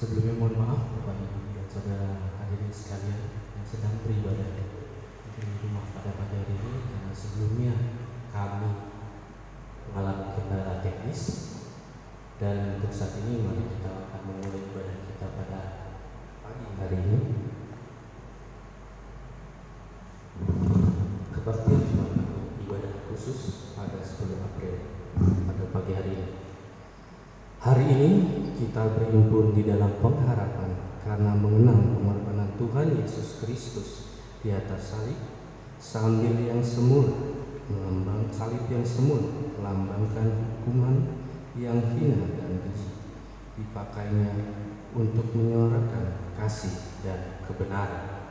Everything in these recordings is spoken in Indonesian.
Sebelumnya mohon maaf Bapak Ibu dan Saudara hadirin sekalian yang sedang beribadah di rumah pada pagi hari ini, karena sebelumnya kami mengalami kendala teknis, dan untuk saat ini mari kita akan memulai ibadah kita pada pagi hari ini. Kebaktian Jumat Agung ibadah khusus pada 10 April pada pagi hari ini. Hari ini kita berhimpun di dalam pengharapan karena mengenang pengorbanan Tuhan Yesus Kristus di atas salib, salib yang semula melambangkan hukuman yang hina dan keji, dipakainya untuk menyuarakan kasih dan kebenaran.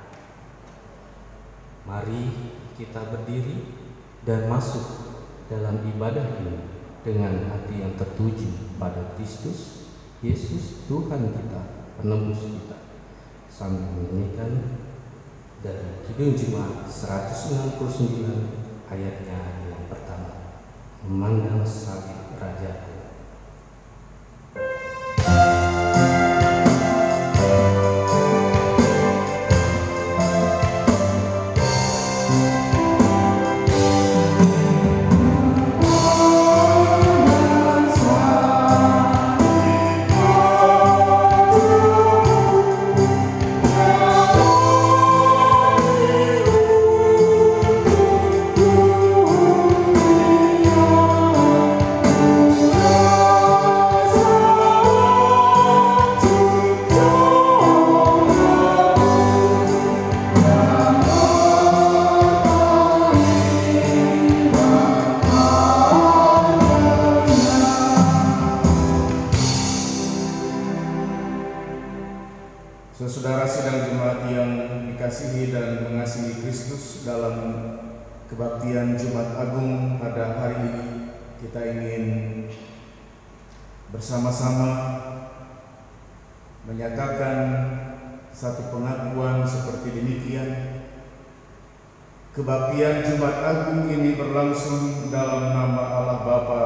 Mari kita berdiri dan masuk dalam ibadah ini dengan hati yang tertuju pada Kristus Yesus Tuhan kita, penebus kita, sambil menyanyikan dari Kidung Jemaat 169 ayatnya yang pertama, memandang salib Rajaku. Saudara sidang Jemaat yang dikasihi dan mengasihi Kristus, dalam kebaktian Jumat Agung pada hari ini kita ingin bersama-sama menyatakan satu pengakuan seperti demikian. Kebaktian Jumat Agung ini berlangsung dalam nama Allah Bapa,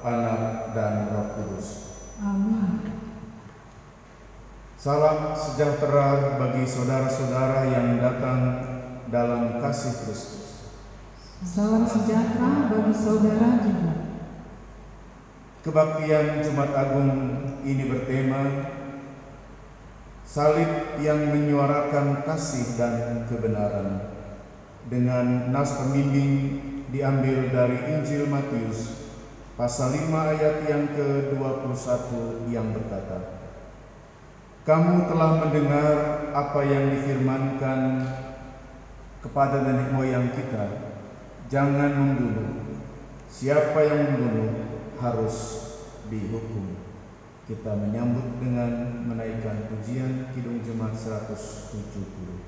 Anak, dan Roh Kudus. Amin. Salam sejahtera bagi saudara-saudara yang datang dalam kasih Kristus. Salam sejahtera bagi saudara juga. Kebaktian Jumat Agung ini bertema salib yang menyuarakan kasih dan kebenaran, dengan nas pembimbing diambil dari Injil Matius pasal 5 ayat yang ke-21 yang berkata, "Kamu telah mendengar apa yang difirmankan kepada nenek moyang kita, jangan membunuh. Siapa yang membunuh harus dihukum." Kita menyambut dengan menaikkan pujian Kidung Jemaat 170.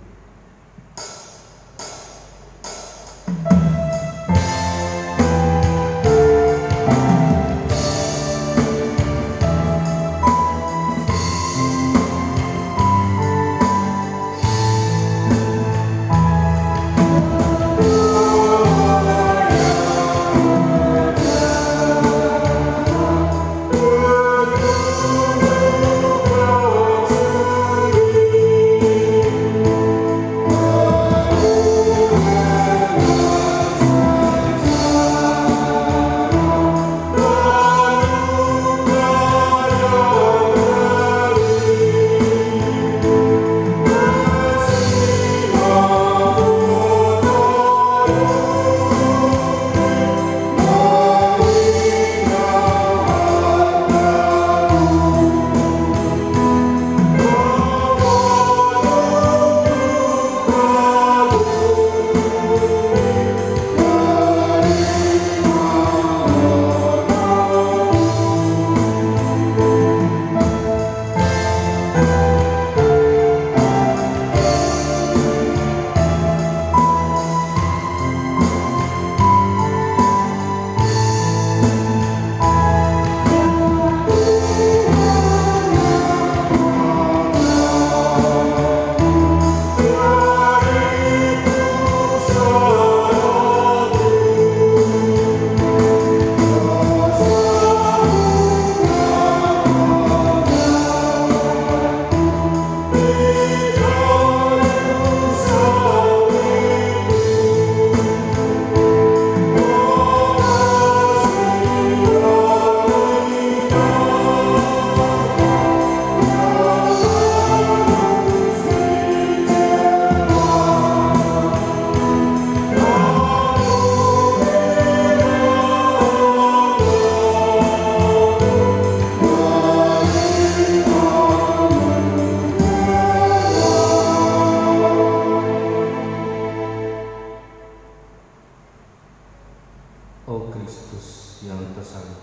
O Kristus yang tersalib,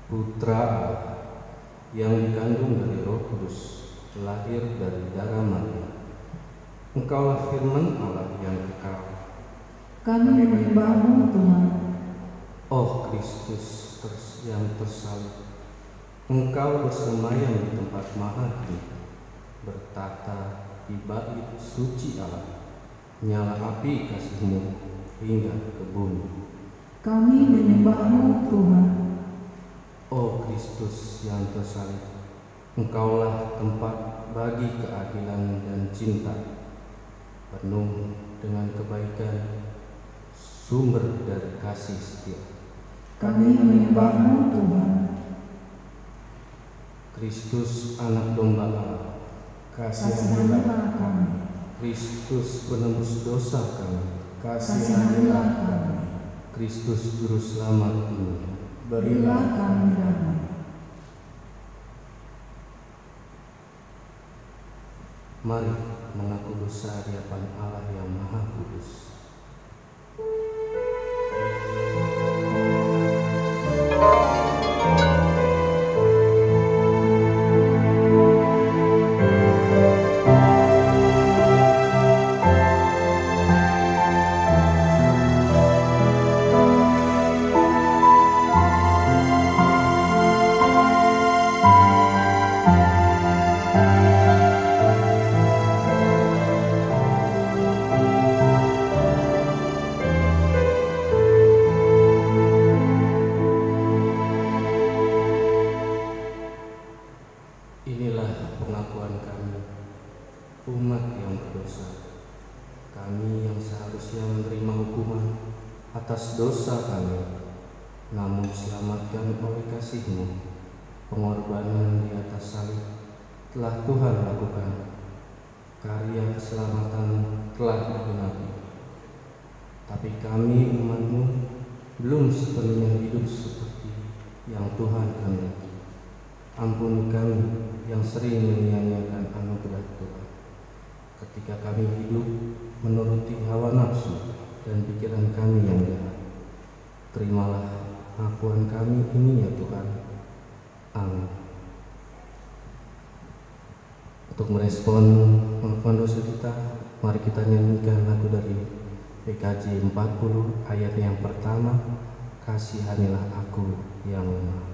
Putra Allah, yang dikandung dari Roh Kudus, lahir dari darah Maria. Engkaulah firman Allah yang kekal. Kami menyembah-Mu Tuhan. Oh Kristus yang tersalib, Engkau bersemayam di tempat maha tinggi, bertata di bait suci Allah. Nyala api kasih-Mu hingga ke bumi. Kami menyembah-Mu Tuhan. Oh Kristus yang tersalib, Engkaulah tempat bagi keadilan dan cinta, penuh dengan kebaikan, sumber dari kasih setia. Kami menyembah-Mu Tuhan. Kristus anak domba Allah, Kasihanilah kami. Kristus penebus dosa kami, Kasihanilah kami. Kristus juru selamat dunia. Berilah kami damai. Mari mengaku dosa di hadapan Allah yang Maha Kudus. Inilah pengakuan kami, umat yang berdosa, kami yang seharusnya menerima hukuman atas dosa kami, namun diselamatkan oleh kasih-Mu. Pengorbanan di atas salib telah Tuhan lakukan, karya keselamatan telah digenapi. Tapi kami umat-Mu belum sepenuhnya hidup seperti yang Tuhan kehendaki. Ampuni kami yang sering menyia-nyiakan anugerah Tuhan, ketika kami hidup menuruti hawa nafsu dan pikiran kami yang jahat. Terimalah pengakuan kami ini ya Tuhan. Amin. Untuk merespon pengakuan dosa kita, mari kita nyanyikan lagu dari PKJ 40 ayat yang pertama, Kasihanilah aku yang lemah.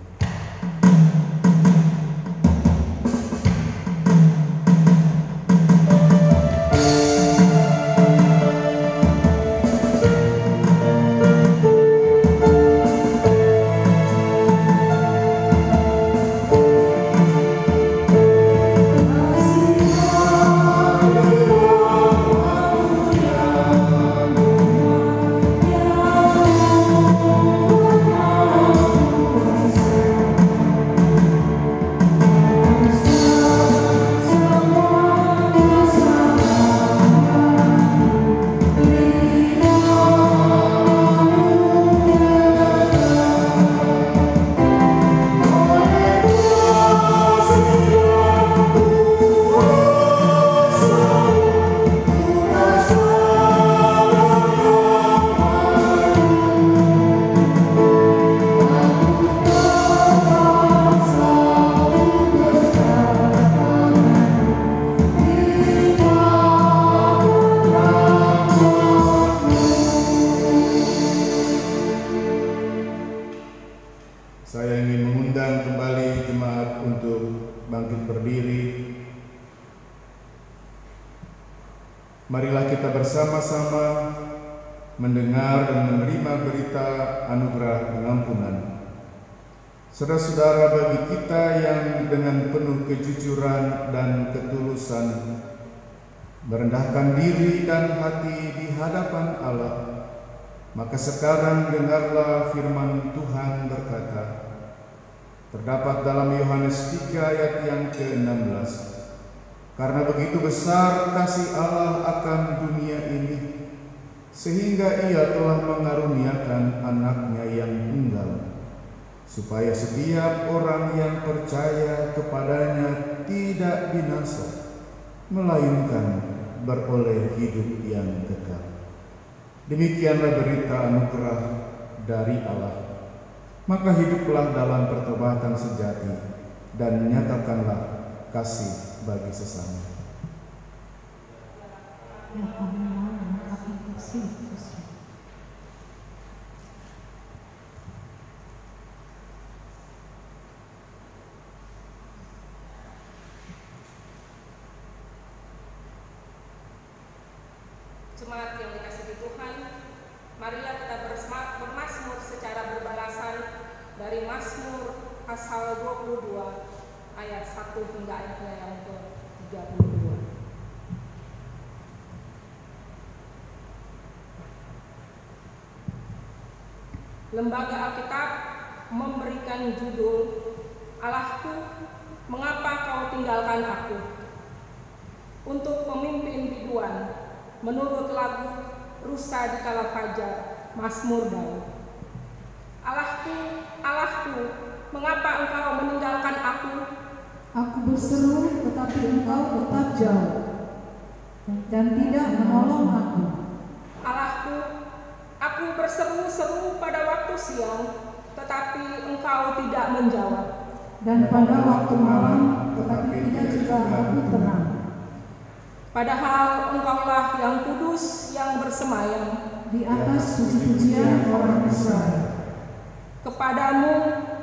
Saya ingin mengundang kembali jemaat untuk bangkit berdiri. Marilah kita bersama-sama mendengar dan menerima berita anugerah pengampunan. Saudara-saudara, bagi kita yang dengan penuh kejujuran dan ketulusan merendahkan diri dan hati di hadapan Allah, maka sekarang dengarlah firman Tuhan berkata, terdapat dalam Yohanes 3 ayat yang ke-16. Karena begitu besar kasih Allah akan dunia ini, sehingga Ia telah mengaruniakan anaknya yang tunggal, supaya setiap orang yang percaya kepadanya tidak binasa, melainkan beroleh hidup yang kekal. Demikianlah berita anugerah dari Allah. Maka hiduplah dalam pertobatan sejati dan nyatakanlah kasih bagi sesama. Ya kami mau mengatakan kasih. Jemaat yang dikasihi Tuhan, marilah kita bermazmur secara berbalasan dari Mazmur pasal 22 ayat 1 hingga ayatnya yang ke-32. Lembaga Alkitab memberikan judul Allahku, mengapa kau tinggalkan aku? Untuk pemimpin biduan menurut lagu Rusa di Kala Fajar, Mazmur Daud. Allahku, Allahku, mengapa engkau meninggalkan aku? Aku berseru, tetapi engkau tetap jauh dan tidak menolong aku. Allahku, aku berseru-seru pada waktu siang, tetapi engkau tidak menjawab. Dan pada waktu malam, tetapi tidak juga aku tenang. Padahal engkaulah yang kudus yang bersemayam Di atas puji-pujian orang Israel. Kepadamu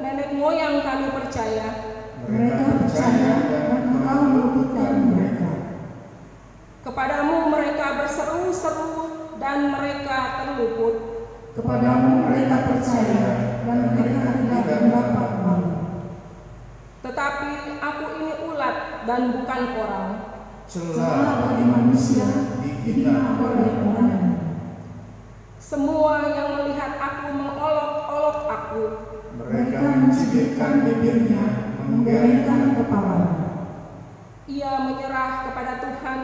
nenek moyang kami percaya. Mereka percaya dan engkau meluputkan mereka. Kepadamu mereka berseru-seru dan mereka terluput. Kepadamu mereka percaya dan mereka tidak mendapat malu. Tetapi aku ini ulat dan bukan orang. Celah bagi manusia, dihina oleh orang. Semua yang melihat aku mengolok-olok aku. Mereka mencibirkan bibirnya, menggelengkan kepalanya. Ia menyerah kepada Tuhan,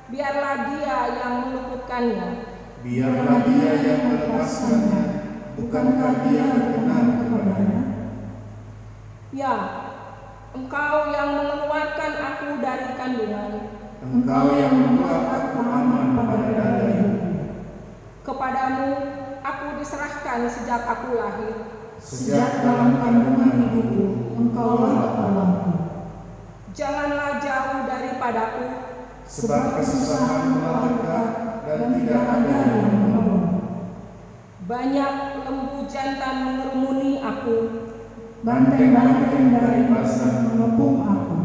biarlah Dia yang meluputkannya. Biarlah Dia yang melepaskannya, bukankah Dia berkenan kepadanya? Ya, Engkau yang mengeluarkan aku dari kandungan. Engkau yang membuat aku aman pada dada ibuku. Kepadamu aku diserahkan sejak aku lahir. Sejak dalam kandungan ibuku, engkaulah Allahku. Janganlah jauh daripadaku, Sebab kesusahan melahirkan dan tidak ada yang menolong. banyak lembu jantan mengerumuni aku. Banteng-banteng dari pasar mengepung aku.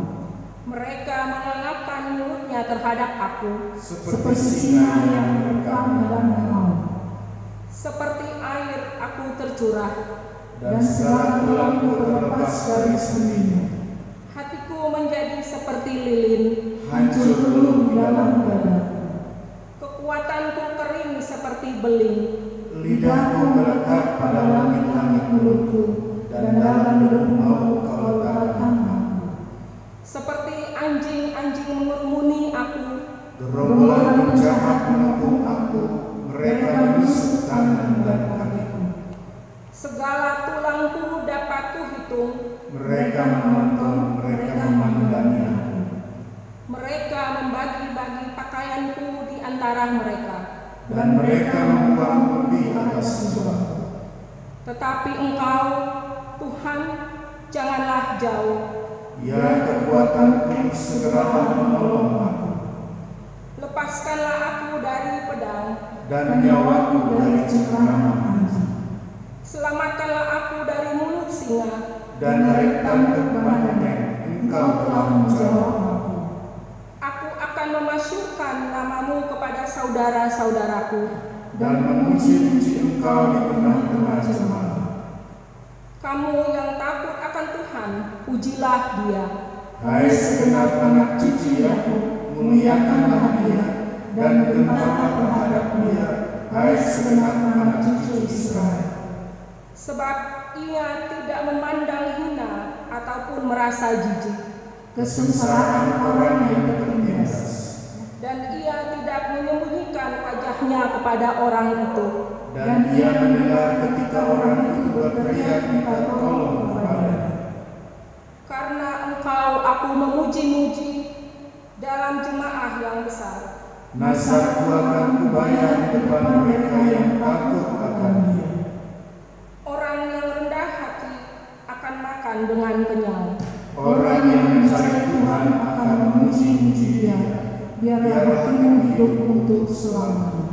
Mereka mengangapkan mulutnya terhadap aku. Seperti singa yang merekam dan mengaum. Seperti air aku tercurah. Dan segala tulangku terlepas dari sendinya. Hatiku menjadi seperti lilin. Hancur belum di dalam dadaku. Kekuatanku kering seperti beling. Lidahku melekat pada langit-langit mulutku, dan dalam lubuk mau kau letakkan aku. Seperti anjing-anjing mengerumuni aku. Gerombolan penjahat mengepung aku, mereka menusuk tangan dan kakiku. Segala tulangku dapat kuhitung. Mereka menonton, mereka memandangi aku. Mereka membagi-bagi pakaianku di antara mereka. Dan mereka membuang lebih atas jiwaku. Tetapi Engkau, Tuhan, janganlah jauh. Ya kekuatanku, segeralah menolong aku. Lepaskanlah aku dari pedang. Dan nyawaku dari cengkraman anjing. Selamatkanlah aku dari mulut singa. Dan dari tanduk banteng, engkau telah menjawab aku. Aku akan memasukkan namamu kepada saudara-saudaraku. Dan memuji-muji engkau di tengah-tengah jemaat. Kamu yang takut akan Tuhan, pujilah Dia. Hai segenap anak cucu Yakub, muliakanlah Dia, dan gembiralah terhadap Dia, hai segenap anak cucu Israel. Sebab Ia tidak memandang hina ataupun merasa jijik. Kesengsaraan orang yang tertindas. Dan Ia tidak menyembunyikan wajahnya kepada orang itu. Dan Ia mendengar ketika orang itu berteriak minta tolong kepadanya. Karena Engkau aku memuji-muji dalam jemaah yang besar. Nasarku akan kubayar di depan mereka yang takut akan Dia. makan dengan kenyang. Orang yang mencari Tuhan akan memuji-muji Dia. Biarlah hatimu hidup untuk selamanya.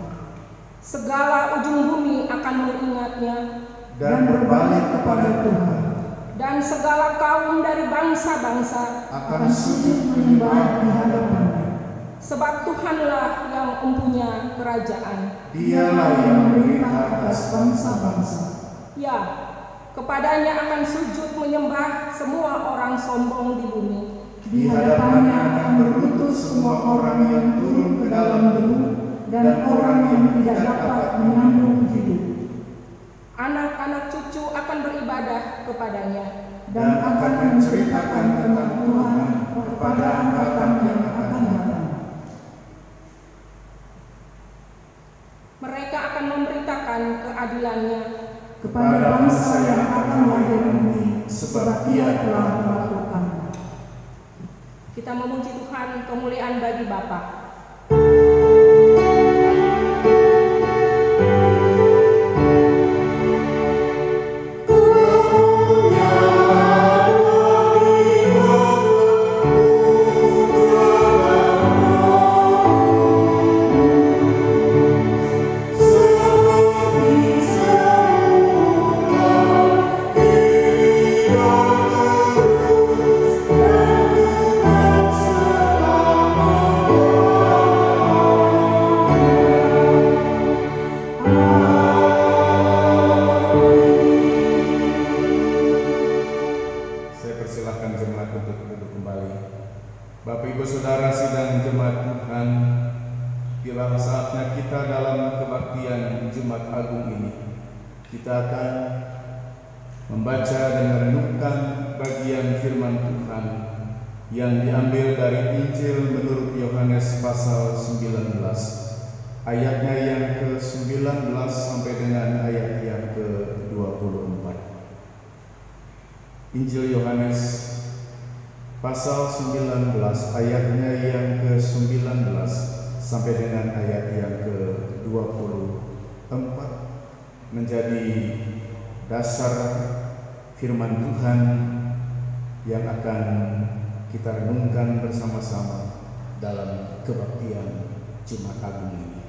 Segala ujung bumi akan mengingatnya Dan berbalik kepada Tuhan. dan segala kaum dari bangsa-bangsa Akan sujud menyembah di hadapan-Nya. sebab Tuhanlah yang mempunyai kerajaan. Dialah yang memerintah atas bangsa-bangsa. Ya, kepadanya akan sujud menyembah semua orang sombong di bumi. Di hadapan-Nya akan berlutut semua orang yang turun ke dalam debu dan orang yang tidak dapat menyambung hidup. Anak-anak cucu akan beribadah kepadanya. Dan akan menceritakan tentang Tuhan kepada angkatan yang akan datang. Mereka akan memberitakan keadilan-Nya kepada bangsa yang akan lahir ini, sebab Ia telah melakukan. Kita memuji Tuhan, kemuliaan bagi Bapa. Kita akan membaca dan merenungkan bagian firman Tuhan yang diambil dari Injil menurut Yohanes pasal 19, ayatnya yang ke-19 sampai dengan ayat yang ke-24. Injil Yohanes pasal 19 ayatnya yang ke-19 sampai dengan ayat yang ke-24 menjadi dasar firman Tuhan yang akan kita renungkan bersama-sama dalam kebaktian Jumat Agung ini.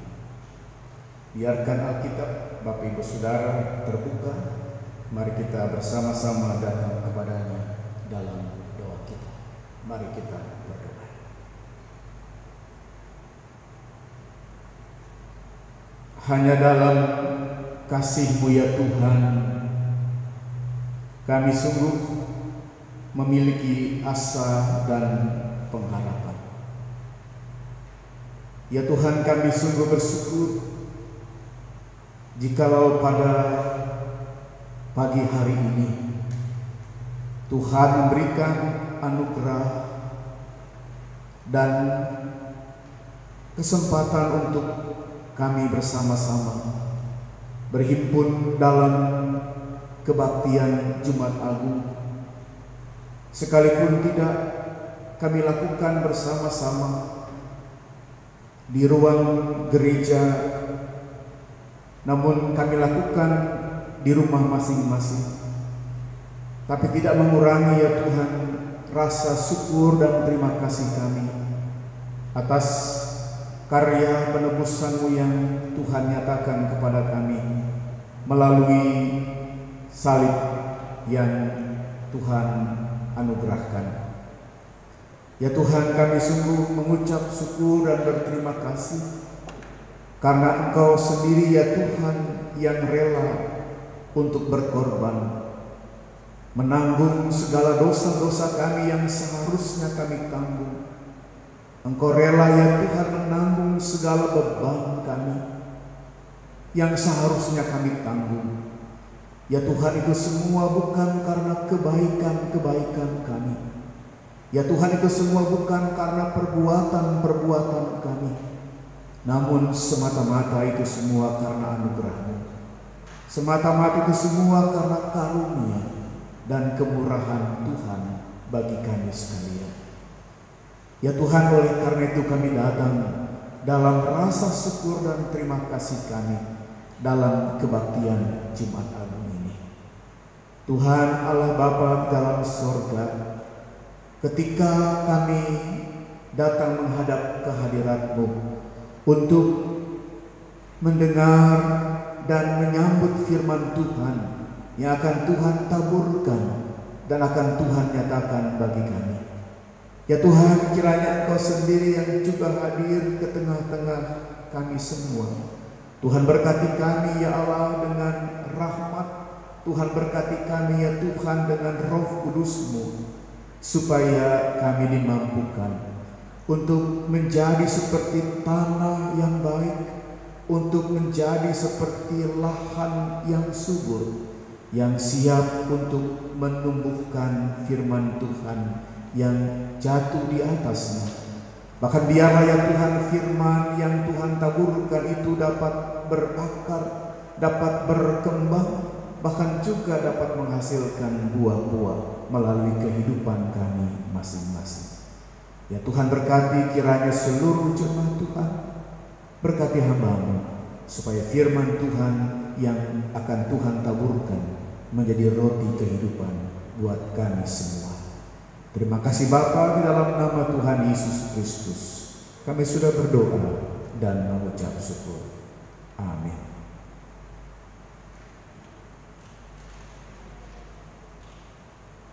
Biarkan Alkitab Bapak Ibu Saudara terbuka. Mari kita bersama-sama datang kepadanya dalam doa kita. Mari kita berdoa. Hanya dalam kasih-Mu ya Tuhan, kami sungguh memiliki asa dan pengharapan. Ya Tuhan, kami sungguh bersyukur jikalau pada pagi hari ini Tuhan memberikan anugerah dan kesempatan untuk kami bersama-sama berhimpun dalam kebaktian Jumat Agung. Sekalipun tidak kami lakukan bersama-sama di ruang gereja, namun kami lakukan di rumah masing-masing. Tapi tidak mengurangi ya Tuhan rasa syukur dan terima kasih kami atas karya penebusan-Mu yang Tuhan nyatakan kepada kami melalui salib yang Tuhan anugerahkan. Ya Tuhan, kami sungguh mengucap syukur dan berterima kasih karena Engkau sendiri ya Tuhan yang rela untuk berkorban, menanggung segala dosa-dosa kami yang seharusnya kami tanggung. Engkau rela ya Tuhan menanggung segala beban kami yang seharusnya kami tanggung. Ya Tuhan, itu semua bukan karena kebaikan-kebaikan kami. Ya Tuhan, itu semua bukan karena perbuatan-perbuatan kami, namun semata-mata itu semua karena anugerah-Mu. Semata-mata itu semua karena karunia dan kemurahan Tuhan bagi kami sekalian. Ya Tuhan, oleh karena itu kami datang dalam rasa syukur dan terima kasih kami dalam kebaktian Jumat Agung ini. Tuhan Allah Bapa dalam sorga, ketika kami datang menghadap kehadirat-Mu untuk mendengar dan menyambut firman Tuhan yang akan Tuhan taburkan dan akan Tuhan nyatakan bagi kami. Ya Tuhan, kiranya Engkau sendiri yang juga hadir ke tengah-tengah kami semua. Tuhan berkati kami ya Allah dengan rahmat. Tuhan berkati kami ya Tuhan dengan Roh Kudus-Mu, supaya kami dimampukan untuk menjadi seperti tanah yang baik, untuk menjadi seperti lahan yang subur, yang siap untuk menumbuhkan firman Tuhan yang jatuh di atasnya. Bahkan biarlah ya Tuhan, firman yang Tuhan taburkan itu dapat berakar, dapat berkembang, bahkan juga dapat menghasilkan buah-buah melalui kehidupan kami masing-masing. Ya Tuhan, berkati kiranya seluruh jemaat Tuhan, berkati hamba-Mu, supaya firman Tuhan yang akan Tuhan taburkan menjadi roti kehidupan buat kami semua. Terima kasih Bapa, di dalam nama Tuhan Yesus Kristus kami sudah berdoa dan mengucap syukur. Amin.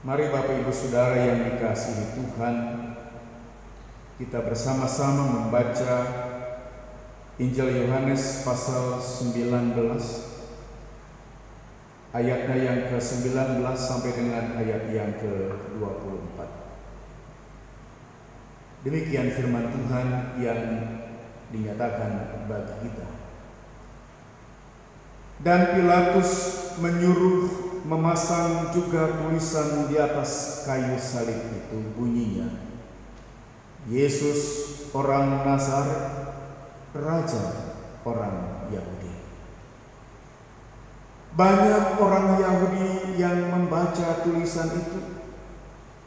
Mari Bapak Ibu Saudara yang dikasihi Tuhan, kita bersama-sama membaca Injil Yohanes pasal 19, ayatnya yang ke-19 sampai dengan ayat yang ke-24. Demikian firman Tuhan yang dinyatakan bagi kita. Dan Pilatus menyuruh memasang juga tulisan di atas kayu salib itu, bunyinya, Yesus orang Nazaret, Raja orang Yahudi. Banyak orang Yahudi yang membaca tulisan itu,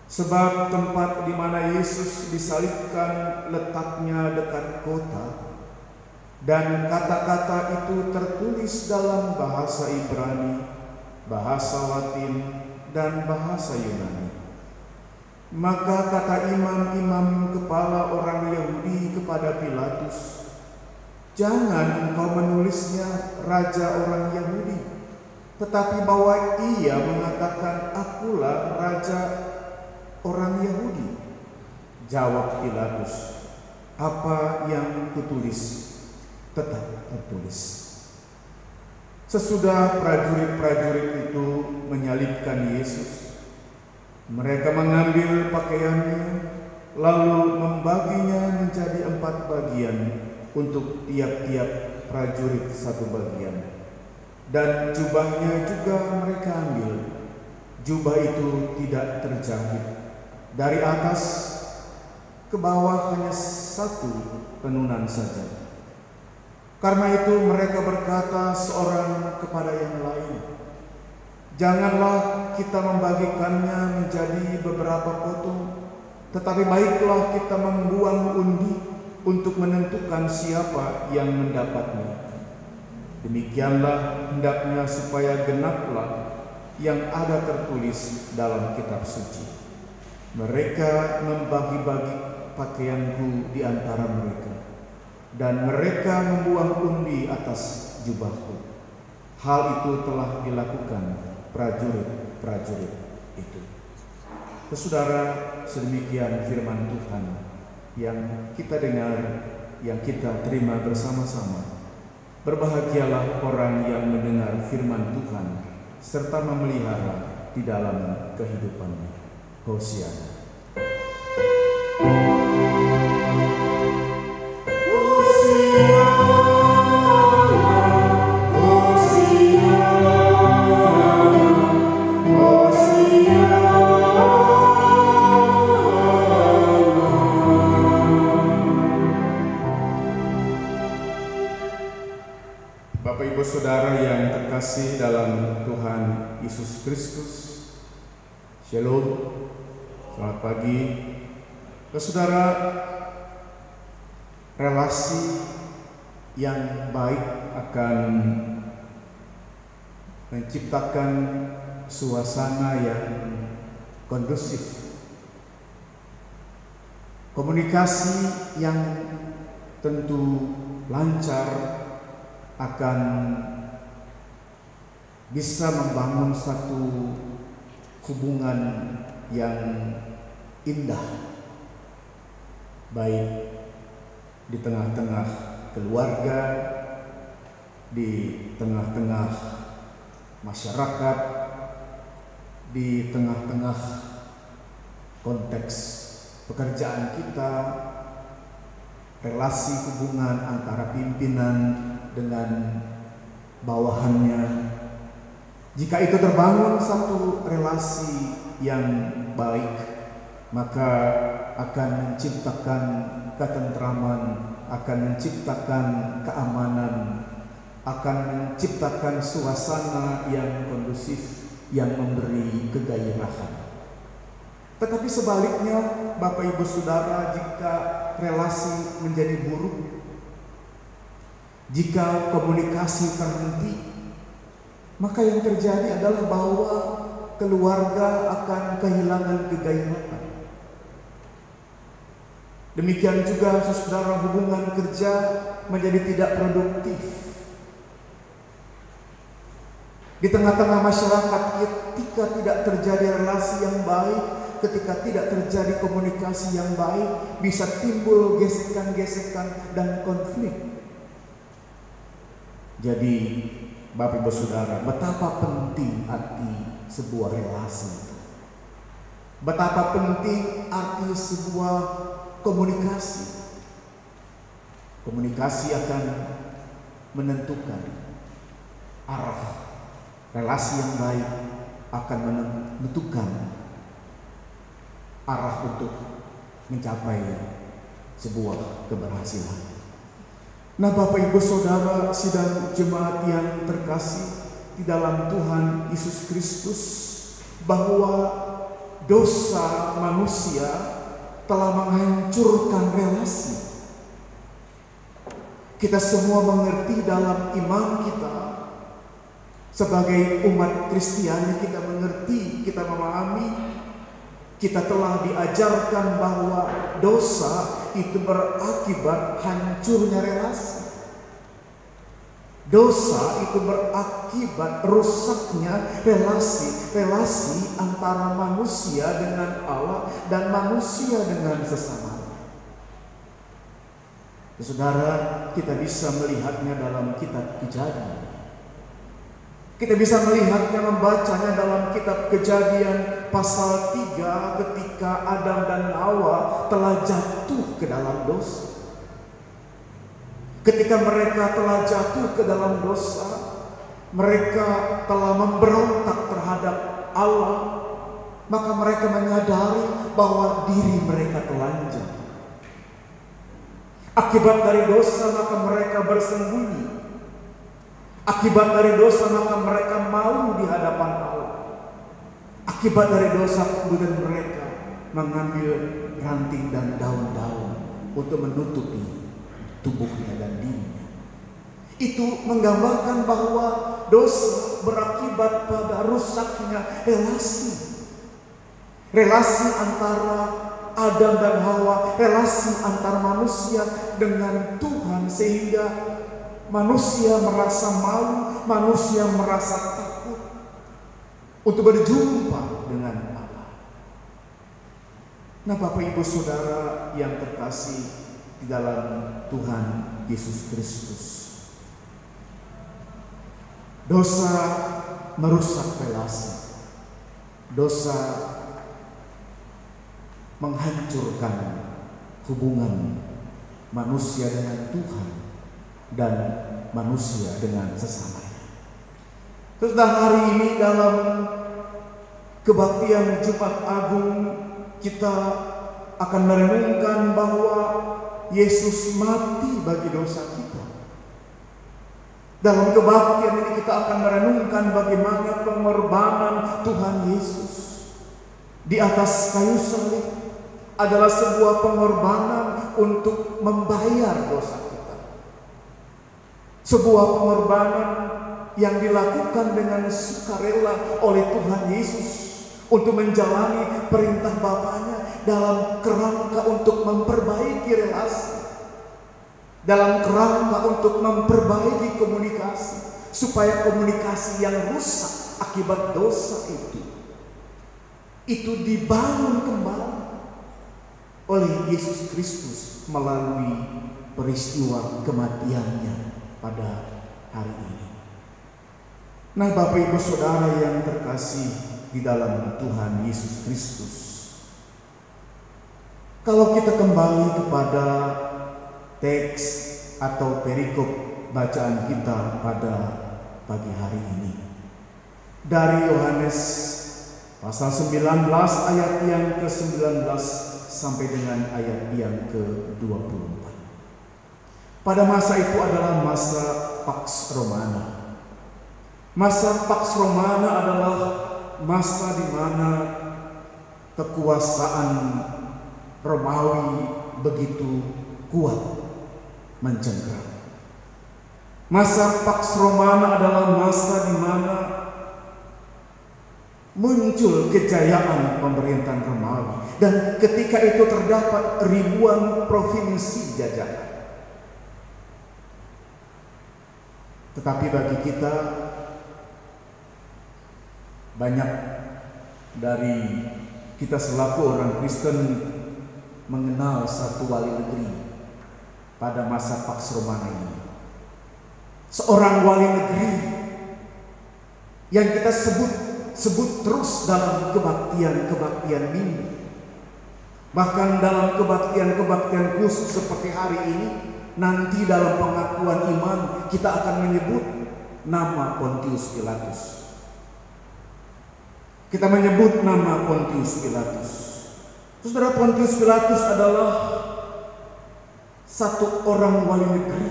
sebab tempat di mana Yesus disalibkan letaknya dekat kota, dan kata-kata itu tertulis dalam bahasa Ibrani, bahasa Latin, dan bahasa Yunani. Maka kata imam-imam kepala orang Yahudi kepada Pilatus, "Jangan engkau menulisnya Raja orang Yahudi, tetapi bahwa ia mengatakan akulah Raja orang Yahudi." Jawab Pilatus, "Apa yang kutulis tetap tertulis." Sesudah prajurit-prajurit itu menyalibkan Yesus, mereka mengambil pakaiannya, lalu membaginya menjadi 4 bagian untuk tiap-tiap prajurit 1 bagian. Dan jubahnya juga mereka ambil. Jubah itu tidak terjahit, dari atas ke bawah hanya 1 tenunan saja. Karena itu mereka berkata seorang kepada yang lain, "Janganlah kita membagikannya menjadi beberapa potong, tetapi baiklah kita membuang undi untuk menentukan siapa yang mendapatnya. Demikianlah hendaknya supaya genaplah yang ada tertulis dalam kitab suci. Mereka membagi-bagi pakaianku di antara mereka, dan mereka membuang undi atas jubahku. Hal itu telah dilakukan prajurit-prajurit itu." Saudara, sedemikian firman Tuhan yang kita dengar, yang kita terima bersama-sama. Berbahagialah orang yang mendengar firman Tuhan serta memelihara di dalam kehidupannya. Hosiana. Bapak Ibu Saudara yang terkasih dalam Tuhan Yesus Kristus, Shalom, selamat pagi. Saudara, relasi yang baik akan menciptakan suasana yang kondusif, komunikasi yang tentu lancar akan bisa membangun satu hubungan yang indah, baik di tengah-tengah keluarga, di tengah-tengah masyarakat, di tengah-tengah konteks pekerjaan kita, relasi hubungan antara pimpinan dengan bawahannya. Jika itu terbangun satu relasi yang baik, maka akan menciptakan ketentraman, akan menciptakan keamanan, akan menciptakan suasana yang kondusif, yang memberi kegairahan. Tetapi sebaliknya, Bapak Ibu Saudara, jika relasi menjadi buruk, jika komunikasi terhenti, maka yang terjadi adalah bahwa keluarga akan kehilangan kegairahan. Demikian juga saudara, hubungan kerja menjadi tidak produktif. Di tengah-tengah masyarakat, ketika tidak terjadi relasi yang baik, ketika tidak terjadi komunikasi yang baik, bisa timbul gesekan-gesekan dan konflik. Jadi Bapak Ibu Saudara, betapa penting arti sebuah relasi, betapa penting arti sebuah komunikasi. Komunikasi akan menentukan arah. Relasi yang baik akan menentukan arah untuk mencapai sebuah keberhasilan. Nah, Bapak Ibu Saudara sidang jemaat yang terkasih di dalam Tuhan Yesus Kristus, bahwa dosa manusia telah menghancurkan relasi. Kita semua mengerti dalam iman kita sebagai umat Kristiani, kita mengerti, kita memahami, kita telah diajarkan bahwa dosa itu berakibat hancurnya relasi. Dosa itu berakibat rusaknya relasi antara manusia dengan Allah dan manusia dengan sesama. Saudara, kita bisa melihatnya dalam kitab Kejadian. Kita bisa melihatnya, membacanya dalam kitab Kejadian pasal 3, ketika Adam dan Hawa telah jatuh ke dalam dosa. Ketika mereka telah jatuh ke dalam dosa, mereka telah memberontak terhadap Allah, maka mereka menyadari bahwa diri mereka telanjang. Akibat dari dosa, maka mereka bersembunyi. Akibat dari dosa, maka mereka malu di hadapan Allah. Akibat dari dosa, kemudian mereka mengambil ranting dan daun-daun untuk menutupi tubuhnya dan dirinya. Itu menggambarkan bahwa dosa berakibat pada rusaknya relasi. Relasi antara Adam dan Hawa, relasi antara manusia dengan Tuhan, sehingga manusia merasa malu, manusia merasa takut untuk berjumpa dengan Allah. Nah, Bapak Ibu Saudara yang terkasih di dalam Tuhan Yesus Kristus, dosa merusak relasi. Dosa menghancurkan hubungan manusia dengan Tuhan dan manusia dengan sesamanya. Terus hari ini dalam kebaktian Jumat Agung, kita akan merenungkan bahwa Yesus mati bagi dosa kita. Dalam kebaktian ini kita akan merenungkan bagaimana pengorbanan Tuhan Yesus di atas kayu salib adalah sebuah pengorbanan untuk membayar dosa kita. Sebuah pengorbanan yang dilakukan dengan sukarela oleh Tuhan Yesus untuk menjalani perintah Bapaknya dalam kerangka untuk memperbaiki relasi, dalam kerangka untuk memperbaiki komunikasi, supaya komunikasi yang rusak akibat dosa itu dibangun kembali oleh Yesus Kristus melalui peristiwa kematiannya pada hari ini. Nah, Bapak Ibu Saudara yang terkasih di dalam Tuhan Yesus Kristus, kalau kita kembali kepada teks atau perikop bacaan kita pada pagi hari ini dari Yohanes pasal 19 ayat yang ke-19 sampai dengan ayat yang ke-24. Pada masa itu adalah masa Pax Romana. Masa Pax Romana adalah masa di mana kekuasaan Romawi begitu kuat mencengkram. Masa Pax Romana adalah masa di mana muncul kejayaan pemerintahan Romawi, dan ketika itu terdapat ribuan provinsi jajahan. Tetapi bagi kita, banyak dari kita selaku orang Kristen mengenal satu wali negeri pada masa Pax Romana ini. Seorang wali negeri yang kita sebut terus dalam kebaktian minggu. Bahkan dalam kebaktian khusus seperti hari ini, nanti dalam pengakuan iman kita akan menyebut nama Pontius Pilatus. Kita menyebut nama Pontius Pilatus. Saudara, Pontius Pilatus adalah satu orang wali negeri.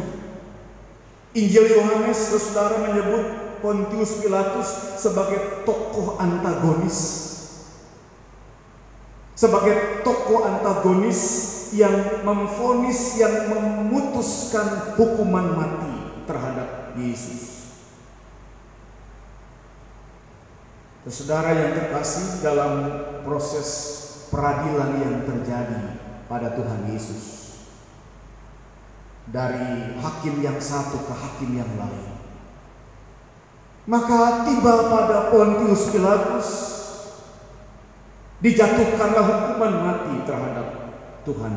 Injil Yohanes, saudara, menyebut Pontius Pilatus sebagai tokoh antagonis. Sebagai tokoh antagonis yang memvonis, yang memutuskan hukuman mati terhadap Yesus. Saudara yang terkasih, dalam proses peradilan yang terjadi pada Tuhan Yesus, dari hakim yang satu ke hakim yang lain, maka tiba pada Pontius Pilatus dijatuhkanlah hukuman mati terhadap Tuhan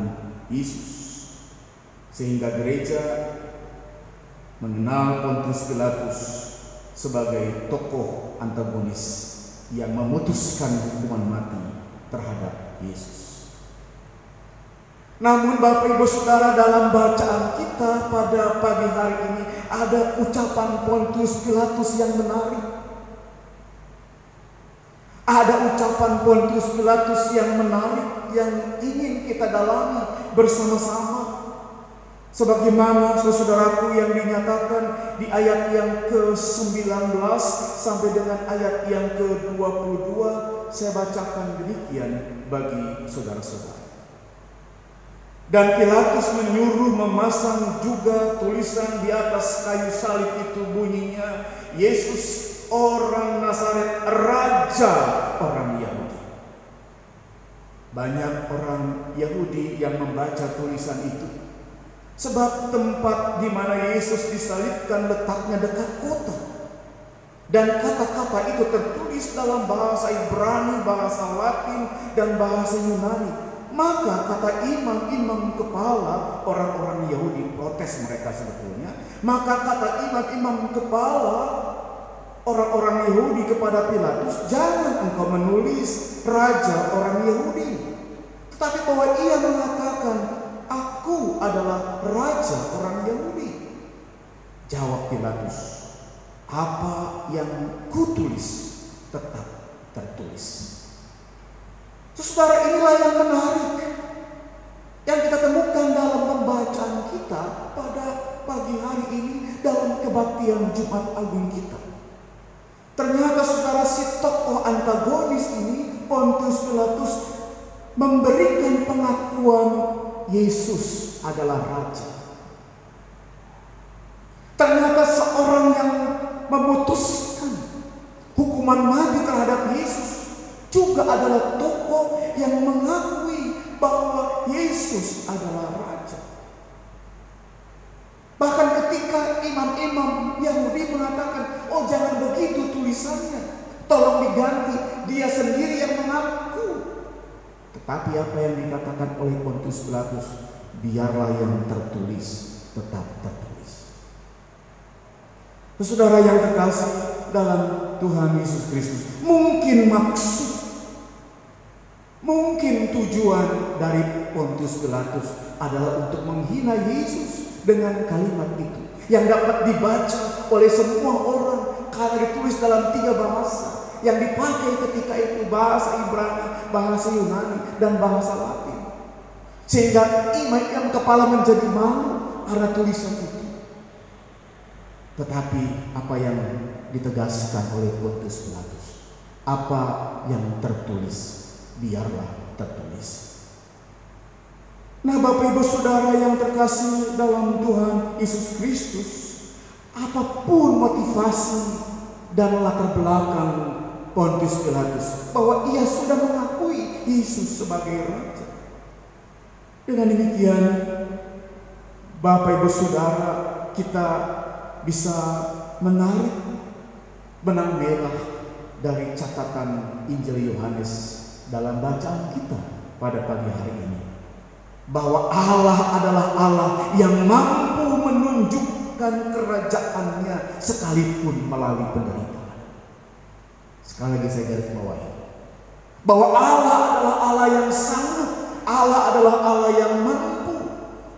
Yesus, sehingga gereja mengenal Pontius Pilatus sebagai tokoh antagonis yang memutuskan hukuman mati terhadap Yesus. Namun Bapak Ibu Saudara, dalam bacaan kita pada pagi hari ini ada ucapan Pontius Pilatus yang menarik. Ada ucapan Pontius Pilatus yang menarik yang ingin kita dalami bersama-sama. Sebagaimana saudaraku yang dinyatakan di ayat yang ke-19 sampai dengan ayat yang ke-22, saya bacakan demikian bagi saudara-saudara. Dan Pilatus menyuruh memasang juga tulisan di atas kayu salib itu, bunyinya, Yesus orang Nazaret, Raja orang Yahudi. Banyak orang Yahudi yang membaca tulisan itu, sebab tempat di mana Yesus disalibkan letaknya dekat kota. Dan kata-kata itu tertulis dalam bahasa Ibrani, bahasa Latin, dan bahasa Yunani. Maka kata imam-imam kepala, orang-orang Yahudi protes mereka sebetulnya, maka kata imam-imam kepala orang-orang Yahudi kepada Pilatus, jangan engkau menulis Raja orang Yahudi, tetapi bahwa ia mengatakan, aku adalah Raja orang Yahudi. Jawab Pilatus, apa yang kutulis tetap tertulis. Saudara, inilah yang menarik yang kita temukan dalam pembacaan kita pada pagi hari ini dalam kebaktian Jumat Agung kita. Ternyata saudara, si tokoh antagonis ini, Pontius Pilatus, memberikan pengakuan Yesus adalah Raja. Ternyata seorang yang memutuskan juga adalah tokoh yang mengakui bahwa Yesus adalah Raja. Bahkan ketika imam-imam Yahudi mengatakan, oh jangan begitu tulisannya, tolong diganti, dia sendiri yang mengaku. Tetapi apa yang dikatakan oleh Pontius Pilatus, biarlah yang tertulis tetap tertulis. Saudara yang terkasih dalam Tuhan Yesus Kristus, mungkin maksud, mungkin tujuan dari Pontius Pilatus adalah untuk menghina Yesus dengan kalimat itu yang dapat dibaca oleh semua orang karena ditulis dalam 3 bahasa yang dipakai ketika itu, bahasa Ibrani, bahasa Yunani, dan bahasa Latin. Sehingga imam kepala menjadi malu karena tulisan itu. Tetapi apa yang ditegaskan oleh Pontius Pilatus, apa yang tertulis, biarlah tertulis. Nah, Bapak Ibu Saudara yang terkasih dalam Tuhan Yesus Kristus, apapun motivasi dan latar belakang Pontius Pilatus bahwa ia sudah mengakui Yesus sebagai Raja, dengan demikian Bapak Ibu Saudara, kita bisa menarik benang merah dari catatan Injil Yohanes dalam bacaan kita pada pagi hari ini, bahwa Allah adalah Allah yang mampu menunjukkan kerajaannya sekalipun melalui penderitaan. Sekali lagi saya garis bawahi bahwa Allah adalah Allah yang sanggup, Allah adalah Allah yang mampu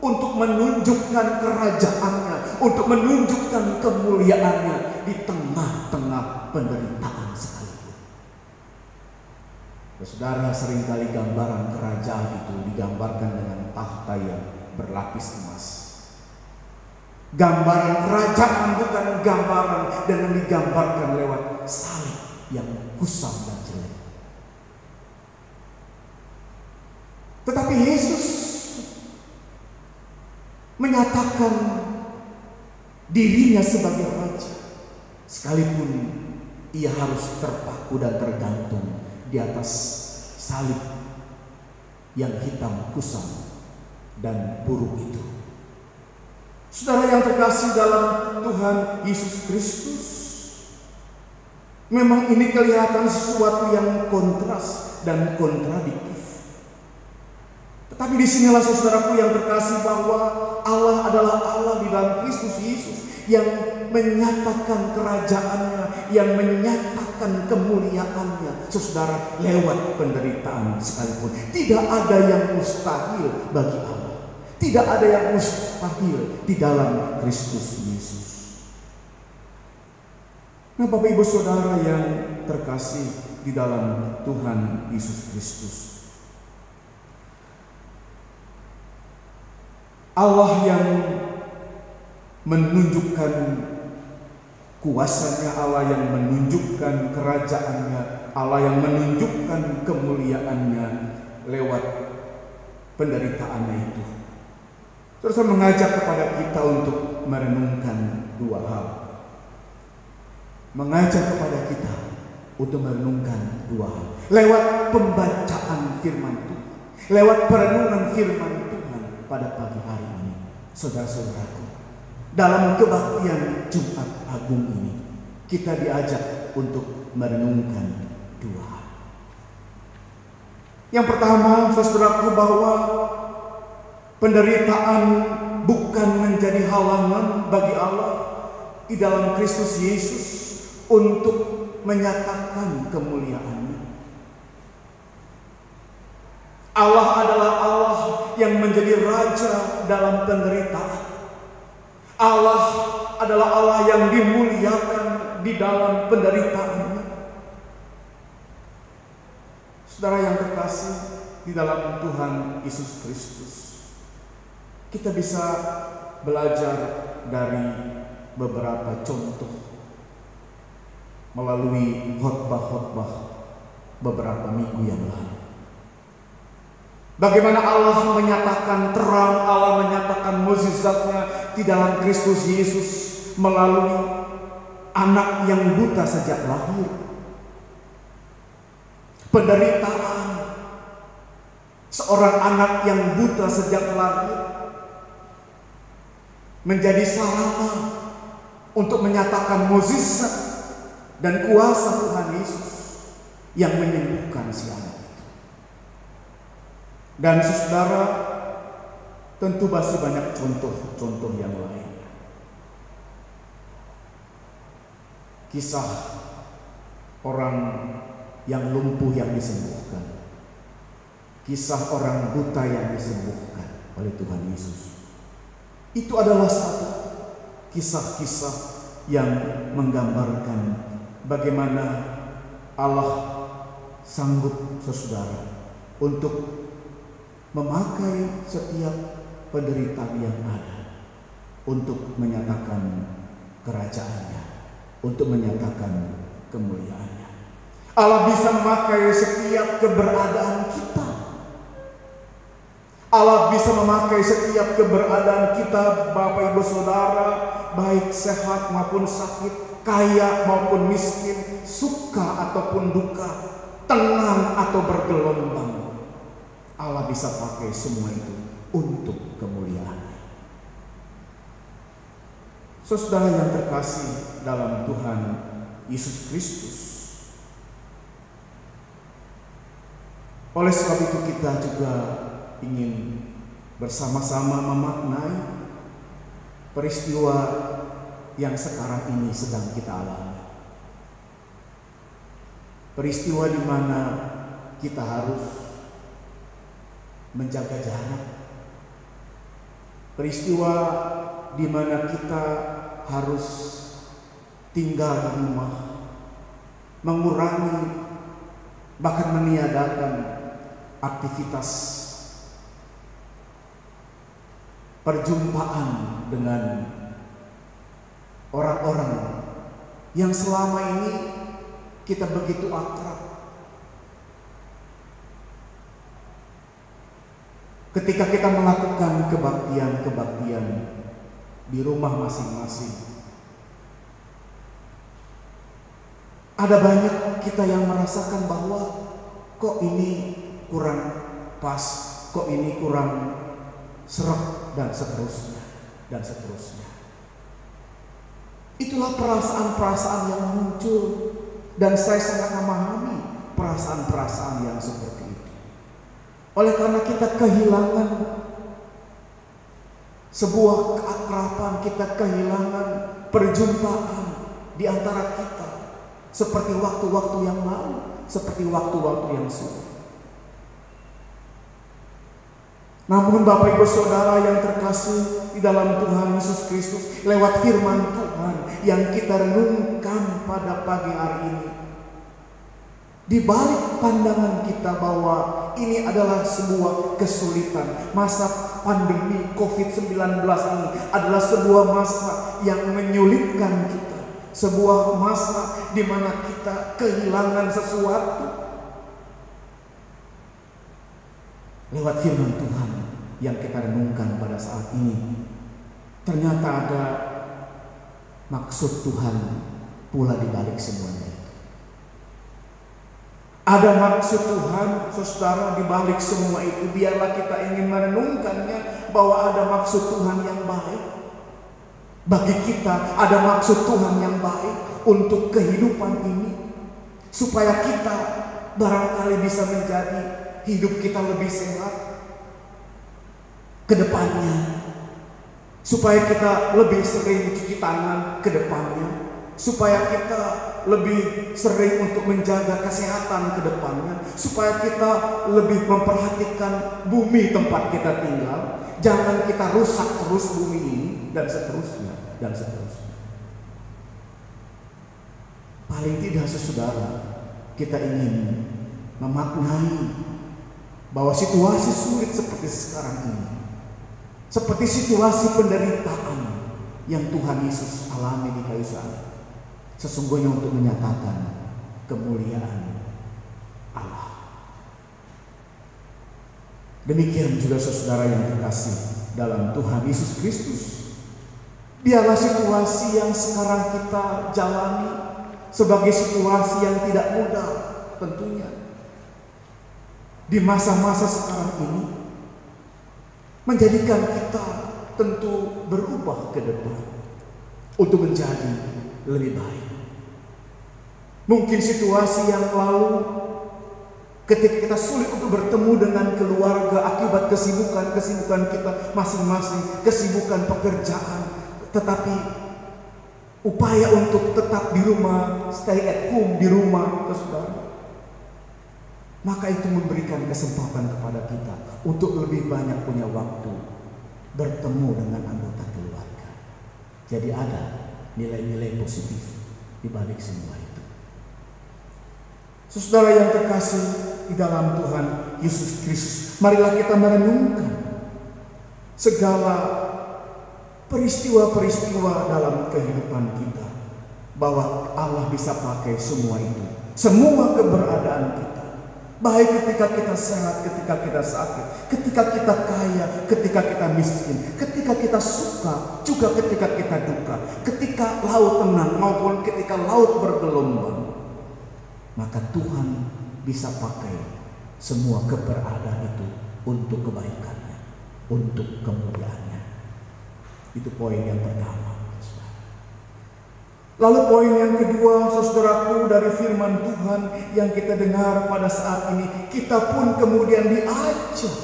untuk menunjukkan kerajaannya, untuk menunjukkan kemuliaannya di tengah-tengah penderitaan sekalipun. Saudara, seringkali gambaran kerajaan itu digambarkan dengan tahta yang berlapis emas. Gambaran kerajaan bukan gambaran dengan digambarkan lewat salib yang kusam dan jelek. Tetapi Yesus menyatakan dirinya sebagai Raja, sekalipun ia harus terpaku dan tergantung di atas salib yang hitam kusam dan buruk itu. Saudara yang terkasih dalam Tuhan Yesus Kristus, memang ini kelihatan sesuatu yang kontras dan kontradiktif. Tetapi disinilah saudaraku yang terkasih bahwa Allah adalah Allah di dalam Kristus Yesus yang menyatakan kerajaannya, yang menyatakan kemuliaannya, saudara, lewat penderitaan sekalipun. Tidak ada yang mustahil bagi Allah. Tidak ada yang mustahil di dalam Kristus Yesus. Nah, Bapak Ibu Saudara yang terkasih di dalam Tuhan Yesus Kristus, Allah yang menunjukkan kuasanya, Allah yang menunjukkan kerajaannya, Allah yang menunjukkan kemuliaannya lewat penderitaannya itu. Terus saya mengajak kepada kita untuk merenungkan 2 hal. Mengajak kepada kita untuk merenungkan 2 hal. Lewat pembacaan firman Tuhan, lewat perenungan firman Tuhan pada pagi hari ini, saudara-saudaraku, dalam kebaktian Jumat Agung ini, kita diajak untuk merenungkan 2 hal. Yang pertama, saudaraku, bahwa penderitaan bukan menjadi halangan bagi Allah di dalam Kristus Yesus untuk menyatakan kemuliaannya. Allah adalah Allah yang menjadi Raja dalam penderitaan. Allah adalah Allah yang dimuliakan di dalam penderitaannya. Saudara yang terkasih di dalam Tuhan Yesus Kristus, kita bisa belajar dari beberapa contoh melalui khotbah-khotbah beberapa minggu yang lalu. Bagaimana Allah menyatakan terang, Allah menyatakan mukjizatnya di dalam Kristus Yesus melalui anak yang buta sejak lahir. penderitaan seorang anak yang buta sejak lahir menjadi sarana untuk menyatakan mukjizat dan kuasa Tuhan Yesus yang menyembuhkan si anak itu. Dan saudara, tentu masih banyak contoh-contoh yang lain. Kisah orang yang lumpuh yang disembuhkan, kisah orang buta yang disembuhkan oleh Tuhan Yesus. Itu adalah satu kisah-kisah yang menggambarkan bagaimana Allah sanggup, saudara, untuk memakai setiap penderitaan yang ada untuk menyatakan kerajaannya, untuk menyatakan kemuliaannya. Allah bisa memakai setiap keberadaan kita. Allah bisa memakai setiap keberadaan kita, Bapak Ibu Saudara, baik sehat maupun sakit, kaya maupun miskin, suka ataupun duka, tenang atau bergelombang. Allah bisa pakai semua itu untuk kemuliaan-Nya. Saudara yang terkasih dalam Tuhan Yesus Kristus, oleh sebab itu kita juga ingin bersama-sama memaknai peristiwa yang sekarang ini sedang kita alami. Peristiwa di mana kita harus menjaga jarak. Peristiwa di mana kita harus tinggal di rumah, mengurangi bahkan meniadakan aktivitas perjumpaan dengan orang-orang yang selama ini kita begitu akrab. Ketika kita melakukan kebaktian-kebaktian di rumah masing-masing, ada banyak kita yang merasakan bahwa kok ini kurang pas, kok ini kurang serap, dan seterusnya, dan seterusnya. Itulah perasaan-perasaan yang muncul, dan saya sangat memahami perasaan-perasaan yang seperti itu. Oleh karena kita kehilangan sebuah keakraban, kita kehilangan perjumpaan di antara kita, seperti waktu-waktu yang lalu, seperti waktu-waktu yang sudah. Namun Bapak Ibu Saudara yang terkasih di dalam Tuhan Yesus Kristus, lewat firman Tuhan yang kita renungkan pada pagi hari ini, di balik pandangan kita bahwa ini adalah sebuah kesulitan, masa pandemi COVID-19 ini adalah sebuah masa yang menyulitkan kita, sebuah masa di mana kita kehilangan sesuatu. Lewat firman Tuhan yang kita renungkan pada saat ini, ternyata ada maksud Tuhan pula di balik semuanya. Ada maksud Tuhan, saudara, di balik semua itu. Biarlah kita ingin merenungkannya bahwa ada maksud Tuhan yang baik bagi kita, ada maksud Tuhan yang baik untuk kehidupan ini, supaya kita barangkali bisa menjadi hidup kita lebih sehat ke depannya, supaya kita lebih sering cuci tangan ke depannya, supaya kita lebih sering untuk menjaga kesehatan ke depannya, supaya kita lebih memperhatikan bumi tempat kita tinggal. Jangan kita rusak terus bumi ini, dan seterusnya, dan seterusnya. Paling tidak, saudara, kita ingin memaknai bahwa situasi sulit seperti sekarang ini, seperti situasi penderitaan yang Tuhan Yesus alami di kayu salib, sesungguhnya untuk menyatakan kemuliaan Allah. Demikian juga saudara yang terkasih dalam Tuhan Yesus Kristus, biarlah situasi yang sekarang kita jalani sebagai situasi yang tidak mudah tentunya, di masa-masa sekarang ini menjadikan kita tentu berubah ke depan untuk menjadi lebih baik. Mungkin situasi yang lalu ketika kita sulit untuk bertemu dengan keluarga akibat kesibukan kita masing-masing, kesibukan pekerjaan, tetapi upaya untuk tetap di rumah, stay at home di rumah, saudara, maka itu memberikan kesempatan kepada kita untuk lebih banyak punya waktu bertemu dengan anggota keluarga. Jadi ada nilai-nilai positif di balik semua itu. Saudara yang terkasih di dalam Tuhan Yesus Kristus, marilah kita merenungkan segala peristiwa-peristiwa dalam kehidupan kita, bahwa Allah bisa pakai semua itu, semua keberadaan kita, baik ketika kita sehat, ketika kita sakit, ketika kita kaya, ketika kita miskin, ketika kita suka, juga ketika kita duka, ketika laut tenang maupun ketika laut bergelombang. Maka Tuhan bisa pakai semua keberadaan itu untuk kebaikannya, untuk kemuliaannya. Itu poin yang pertama. Lalu poin yang kedua, saudaraku, dari firman Tuhan yang kita dengar pada saat ini, kita pun kemudian diajak.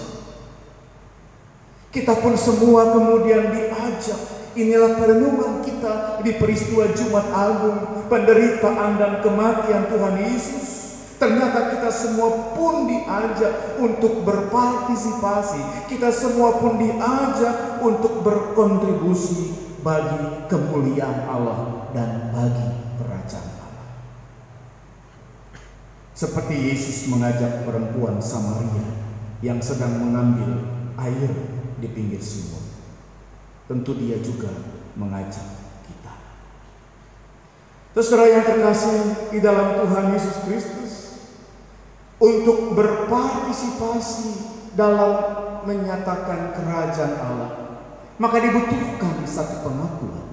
Kita pun semua kemudian diajak. Inilah perenungan kita di peristiwa Jumat Agung, penderitaan dan kematian Tuhan Yesus. Ternyata kita semua pun diajak untuk berpartisipasi. Kita semua pun diajak untuk berkontribusi bagi kemuliaan Allah dan bagi kerajaan Allah. Seperti Yesus mengajak perempuan Samaria yang sedang mengambil air di pinggir sumur, tentu dia juga mengajak kita. Saudara yang terkasih di dalam Tuhan Yesus Kristus, untuk berpartisipasi dalam menyatakan kerajaan Allah, maka dibutuhkan satu pengakuan.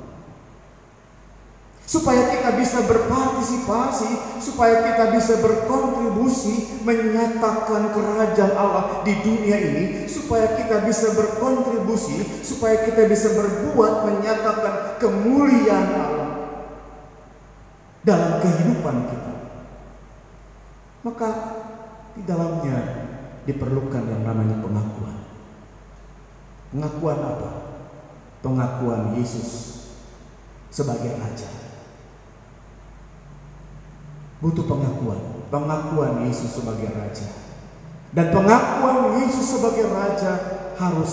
Supaya kita bisa berpartisipasi, supaya kita bisa berkontribusi menyatakan kerajaan Allah di dunia ini, supaya kita bisa berkontribusi, supaya kita bisa berbuat menyatakan kemuliaan Allah dalam kehidupan kita, maka di dalamnya diperlukan yang namanya pengakuan. Pengakuan apa? Pengakuan Yesus sebagai Raja. Butuh pengakuan Yesus sebagai Raja. Dan pengakuan Yesus sebagai Raja harus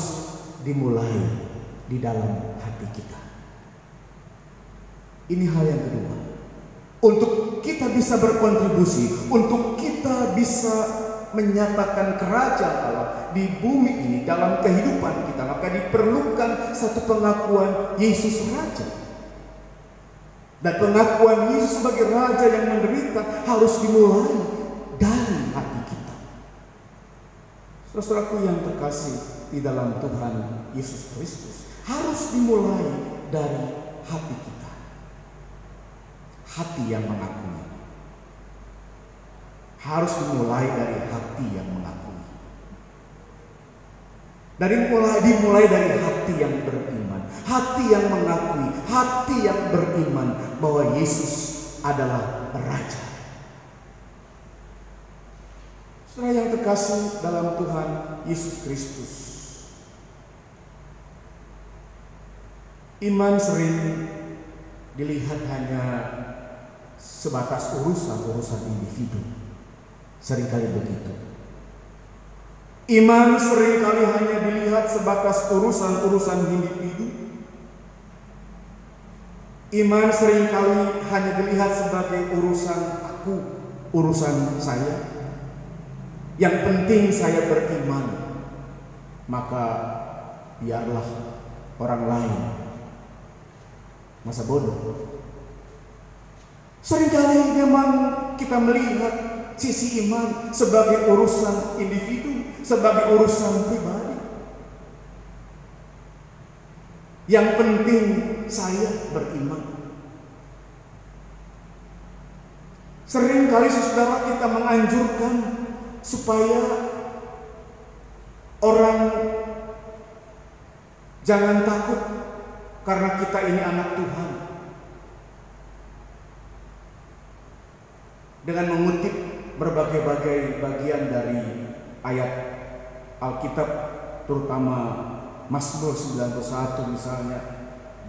dimulai di dalam hati kita. Ini hal yang kedua. Untuk kita bisa berkontribusi, untuk kita bisa menyatakan kerajaan Allah di bumi ini dalam kehidupan kita, maka diperlukan satu pengakuan Yesus Raja. Dan pengakuan Yesus sebagai Raja yang menderita harus dimulai dari hati kita. Saudaraku yang terkasih di dalam Tuhan Yesus Kristus, harus dimulai dari hati kita. Hati yang mengakui. Harus dimulai dari hati yang mengakui. Dimulai dari hati yang beriman, hati yang mengakui, hati yang beriman bahwa Yesus adalah Raja. Saudara yang terkasih dalam Tuhan Yesus Kristus, iman sering dilihat hanya sebatas urusan individu. Seringkali begitu. Iman seringkali hanya dilihat sebatas urusan individu. Iman seringkali hanya dilihat sebagai urusan aku, urusan saya. Yang penting saya beriman, maka biarlah orang lain masa bodoh. Seringkali memang kita melihat sisi iman sebagai urusan individu, sebagai urusan pribadi. Yang penting saya beriman. Seringkali saudara kita menganjurkan supaya Orang jangan takut karena kita ini anak Tuhan. Dengan mengutip berbagai-bagai bagian dari ayat Alkitab, terutama Mazmur 91 misalnya,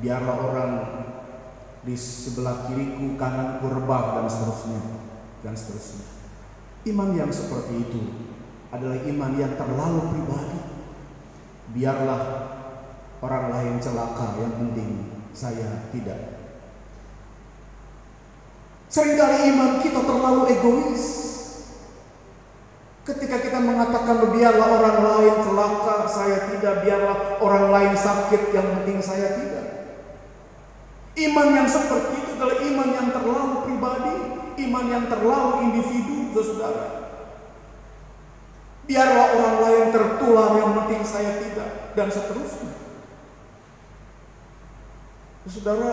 biarlah orang di sebelah kiriku, kananku rebah, dan seterusnya, dan seterusnya. Iman yang seperti itu adalah iman yang terlalu pribadi. Biarlah orang lain celaka, yang penting saya tidak. Seringkali iman kita terlalu egois. Ketika kita mengatakan biarlah orang lain celaka, saya tidak, biarlah orang lain sakit, yang penting saya tidak. Iman yang seperti itu adalah iman yang terlalu pribadi, iman yang terlalu individu, saudara. Biarlah orang lain tertular, yang penting saya tidak, dan seterusnya. Saudara,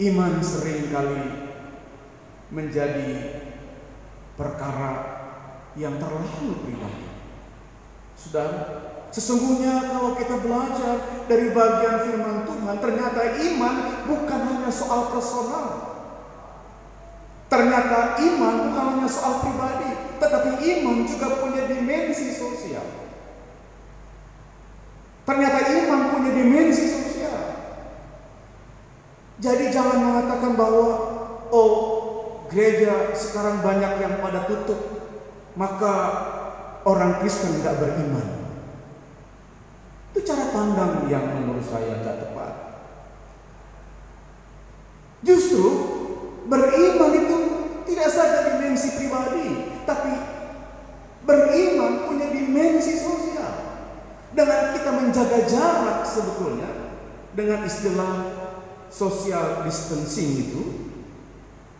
iman seringkali menjadi perkara yang terlalu pribadi. Saudara, sesungguhnya kalau kita belajar dari bagian firman Tuhan, ternyata iman bukan hanya soal personal. Ternyata iman bukan hanya soal pribadi, tetapi iman juga punya dimensi sosial. Ternyata iman punya dimensi sosial. Jadi jangan mengatakan bahwa gereja sekarang banyak yang pada tutup, maka orang Kristen tidak beriman. Itu cara pandang yang menurut saya tidak tepat. Justru beriman itu tidak saja dimensi pribadi, tapi beriman punya dimensi sosial. Dengan kita menjaga jarak sebetulnya, dengan istilah social distancing itu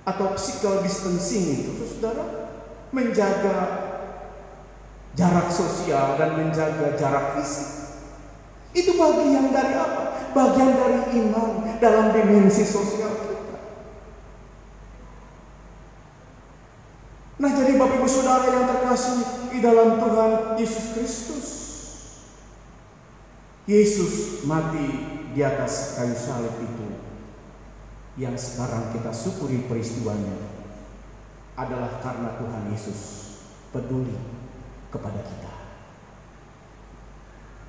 atau physical distancing itu, saudara, menjaga jarak sosial dan menjaga jarak fisik. Itu bagian dari apa? Bagian dari iman dalam dimensi sosial kita. Nah, jadi Bapak Ibu Saudara yang terkasih di dalam Tuhan Yesus Kristus, Yesus mati di atas kayu salib itu, yang sekarang kita syukuri peristiwanya, adalah karena Tuhan Yesus peduli kepada kita.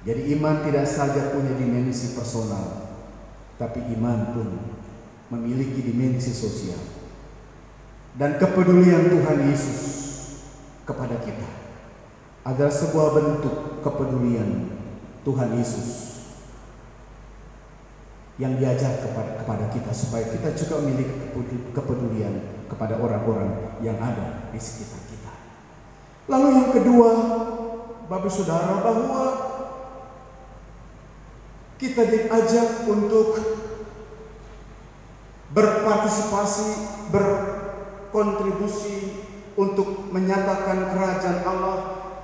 Jadi iman tidak saja punya dimensi personal, tapi iman pun memiliki dimensi sosial. Dan kepedulian Tuhan Yesus kepada kita adalah sebuah bentuk kepedulian Tuhan Yesus yang diajar kepada kita, supaya kita juga memiliki kepedulian kepada orang-orang yang ada di sekitar kita. Lalu yang kedua, Bapak Saudara, bahwa kita diajak untuk berpartisipasi, berkontribusi untuk menyatakan kerajaan Allah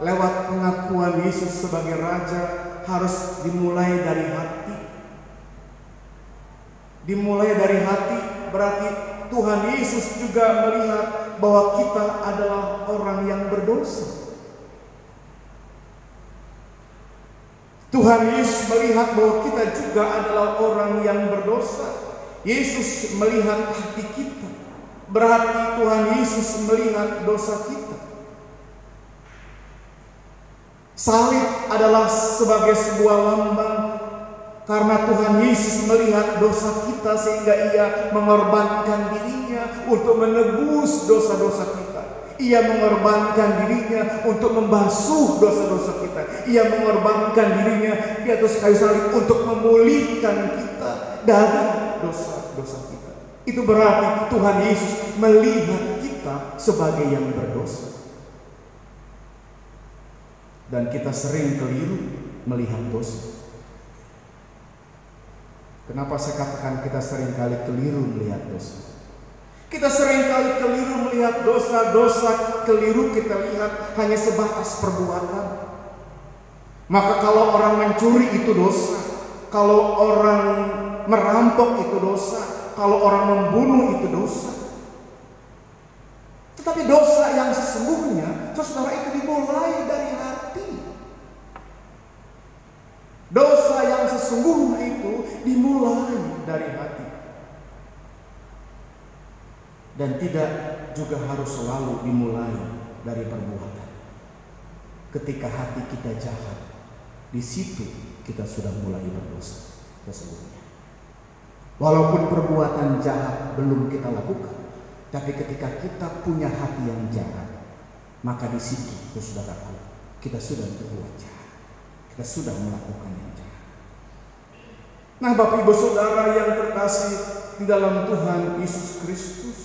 lewat pengakuan Yesus sebagai Raja. Harus dimulai dari hati. Dimulai dari hati berarti Tuhan Yesus juga melihat bahwa kita adalah orang yang berdosa. Tuhan Yesus melihat bahwa kita juga adalah orang yang berdosa. Yesus melihat hati kita, berarti Tuhan Yesus melihat dosa kita. Salib adalah sebagai sebuah lambang karena Tuhan Yesus melihat dosa kita, sehingga Ia mengorbankan dirinya untuk menebus dosa-dosa kita. Ia mengorbankan dirinya untuk membasuh dosa-dosa kita. Ia mengorbankan dirinya di atas kayu salib untuk memulihkan kita dari dosa-dosa kita. Itu berarti Tuhan Yesus melihat kita sebagai yang berdosa. Dan kita sering keliru melihat dosa. Kenapa saya katakan kita sering kali keliru melihat dosa? Kita sering kali keliru melihat dosa keliru kita lihat hanya sebatas perbuatan. Maka kalau orang mencuri itu dosa, kalau orang merampok itu dosa, kalau orang membunuh itu dosa. Tetapi dosa yang sesungguhnya, saudara, itu dimulai dari hati. sesungguhnya itu dimulai dari hati. Dan tidak juga harus selalu dimulai dari perbuatan. Ketika hati kita jahat, di situ kita sudah mulai berdosa sesungguhnya. Walaupun perbuatan jahat belum kita lakukan, tapi ketika kita punya hati yang jahat, maka di situ, saudaraku, kita sudah berbuat jahat. Kita sudah melakukan yang jahat. Nah, Bapak Ibu Saudara yang terkasih di dalam Tuhan Yesus Kristus,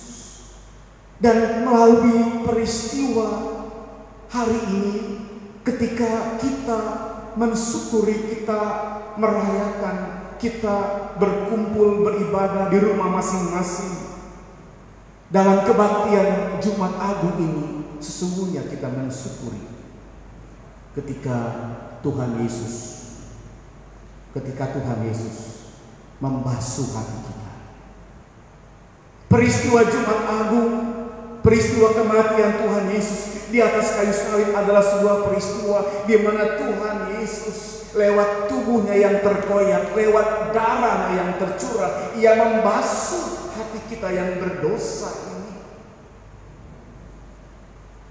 dan melalui peristiwa hari ini, ketika kita mensyukuri, kita merayakan, kita berkumpul beribadah di rumah masing-masing dalam kebaktian Jumat Agung ini, sesungguhnya kita mensyukuri ketika Tuhan Yesus membasuh hati kita. Peristiwa Jumat Agung, peristiwa kematian Tuhan Yesus di atas kayu salib adalah sebuah peristiwa di mana Tuhan Yesus lewat tubuhnya yang terkoyak, lewat darahnya yang tercurah, Ia membasuh hati kita yang berdosa ini.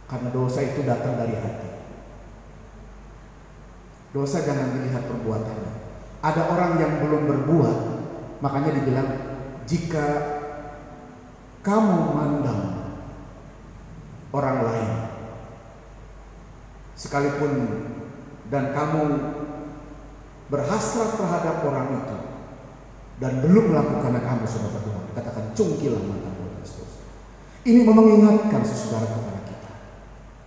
Karena dosa itu datang dari hati. Dosa jangan dilihat perbuatannya. Ada orang yang belum berbuat, makanya dibilang, jika kamu memandang orang lain, sekalipun dan kamu berhasrat terhadap orang itu dan belum melakukan yang kamu sudah berbuat, katakan cungkilah matamu dan seterusnya. Ini mengingatkan saudara kepada kita,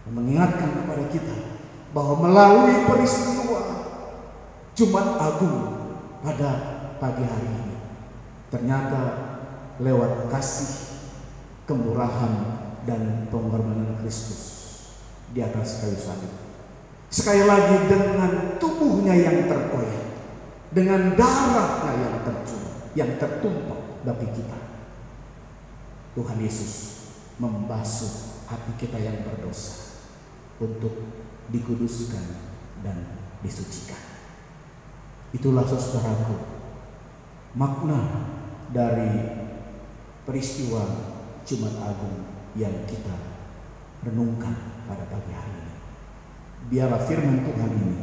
mengingatkan kepada kita bahwa melalui peristiwa Jumat Agung pada pagi hari ini, ternyata lewat kasih, kemurahan dan pengorbanan Kristus di atas kayu salib, sekali lagi dengan tubuhnya yang terkoyak, dengan darahnya yang tercurah, yang tertumpah bagi kita, Tuhan Yesus membasuh hati kita yang berdosa untuk dikuduskan dan disucikan. Itulah saudaraku makna dari peristiwa Jumat Agung yang kita renungkan pada pagi hari ini. Biarlah firman Tuhan ini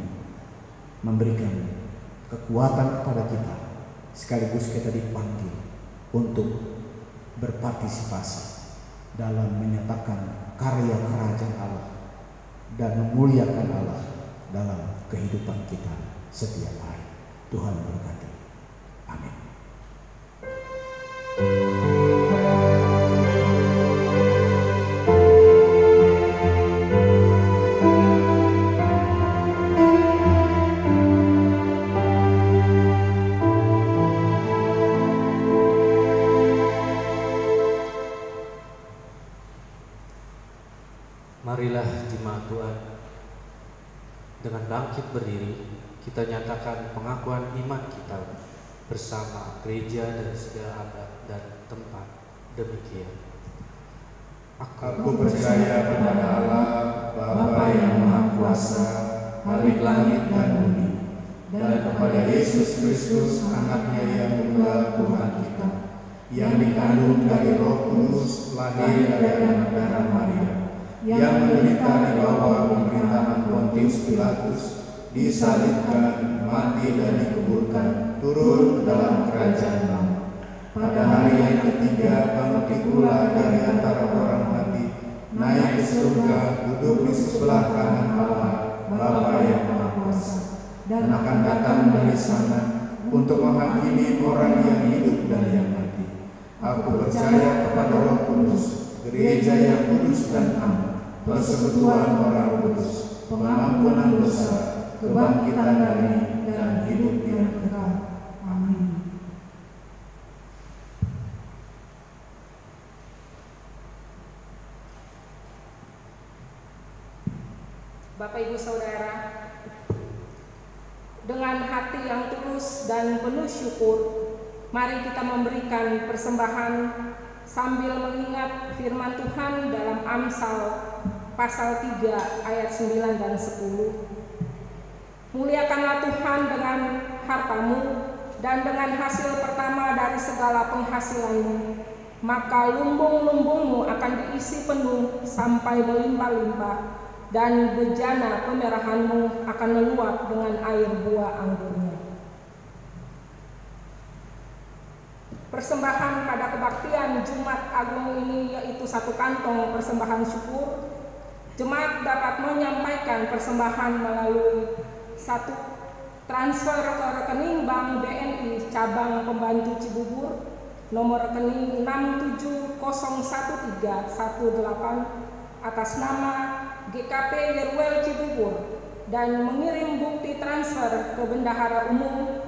memberikan kekuatan kepada kita, sekaligus kita dipanggil untuk berpartisipasi dalam menyatakan karya kerajaan Allah dan memuliakan Allah dalam kehidupan kita setiap hari. Tuhan memberkati. Amin. Marilah jemaat Tuhan, dengan bangkit berdiri, kita nyatakan pengakuan iman kita bersama gereja dan segala adat dan tempat. Demikian. Aku percaya kepada Allah, Bapa yang Maha Kuasa, Khalik langit dan bumi, dan kepada Yesus Kristus, Anaknya yang tunggal Tuhan kita, yang dikandung dari Roh Kudus, lahir dari anak darah Maria, yang menderita di bawah pemerintahan Pontius Pilatus, disalibkan, mati dan dikuburkan, turun ke dalam kerajaan Allah. Pada hari yang ketiga bangkit pula dari antara orang mati, naik ke surga, duduk di sebelah kanan Allah, Bapa yang Maha Kuasa, dan akan datang dari sana untuk menghakimi orang yang hidup dan yang mati. Aku percaya kepada Roh Kudus, gereja yang kudus dan am, persekutuan orang kudus, pengampunan dosa, kebangkitan dari dan hidup yang kekal. Amin. Bapak Ibu Saudara, dengan hati yang tulus dan penuh syukur, mari kita memberikan persembahan sambil mengingat firman Tuhan dalam Amsal pasal 3 ayat 9 dan 10. Muliakanlah Tuhan dengan hartamu dan dengan hasil pertama dari segala penghasilanmu, maka lumbung-lumbungmu akan diisi penuh sampai berlimpah-limpah, dan bejana pemerahanmu akan meluap dengan air buah anggurnya. Persembahan pada kebaktian Jumat Agung ini yaitu 1 kantong persembahan syukur. Jemaat dapat menyampaikan persembahan melalui 1 transfer ke rekening Bank BNI Cabang Pembantu Cibubur, nomor rekening 6701318 atas nama GKP Yerwel Cibubur, dan mengirim bukti transfer ke Bendahara Umum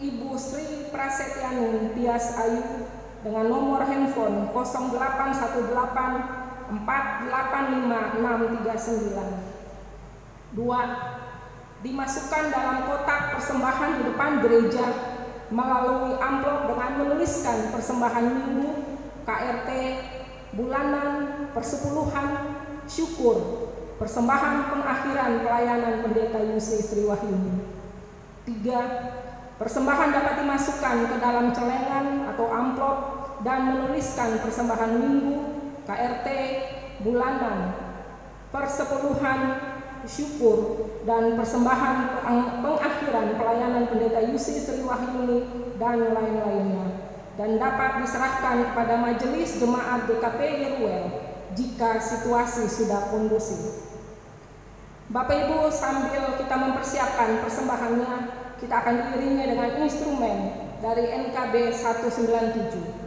Ibu Sri Prasetyani Tias Ayu dengan nomor handphone 0818 485 639. 2. Dimasukkan dalam kotak persembahan di depan gereja melalui amplop dengan menuliskan persembahan minggu, KRT, bulanan, persepuluhan, syukur, persembahan pengakhiran pelayanan Pendeta Yuse Sri Wahyuni. 3. Persembahan dapat dimasukkan ke dalam celengan atau amplop dan menuliskan persembahan minggu, KRT, bulanan, persepuluhan, syukur, dan persembahan pengakhiran pelayanan Pendeta Yuse Sri Wahyuni dan lain-lainnya, dan dapat diserahkan kepada Majelis Jemaat GKP Yerwel jika situasi sudah kondusif. Bapak Ibu, sambil kita mempersiapkan persembahannya, kita akan diiringi dengan instrumen dari NKB 197.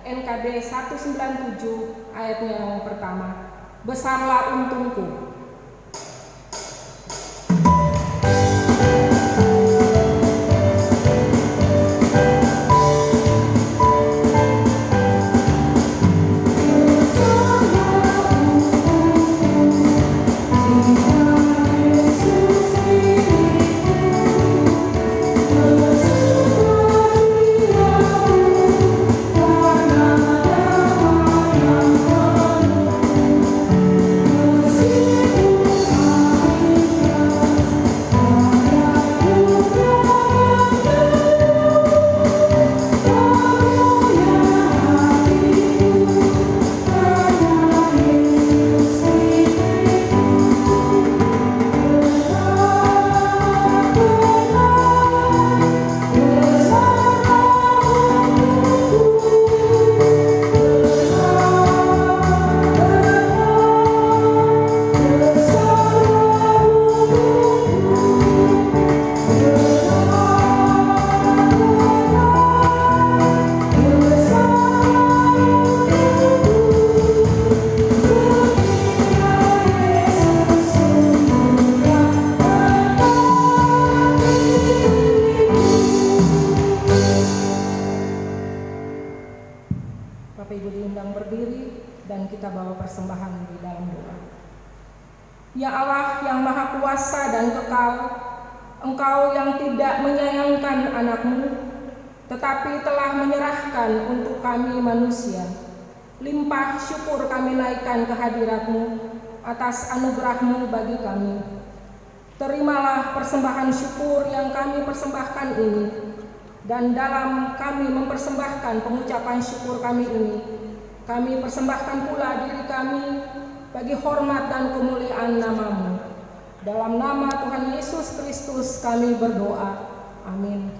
NKB 197 ayatnya yang pertama. Besarlah untungku. Ya Allah yang maha kuasa dan kekal, Engkau yang tidak menyayangkan anak-Mu, tetapi telah menyerahkan untuk kami manusia Limpah syukur kami naikkan ke hadirat-Mu atas anugerah-Mu bagi kami. Terimalah persembahan syukur yang kami persembahkan ini, dan dalam kami mempersembahkan pengucapan syukur kami ini, kami persembahkan pula diri kami bagi hormat dan kemuliaan nama-Mu. Dalam nama Tuhan Yesus Kristus kami berdoa. Amin.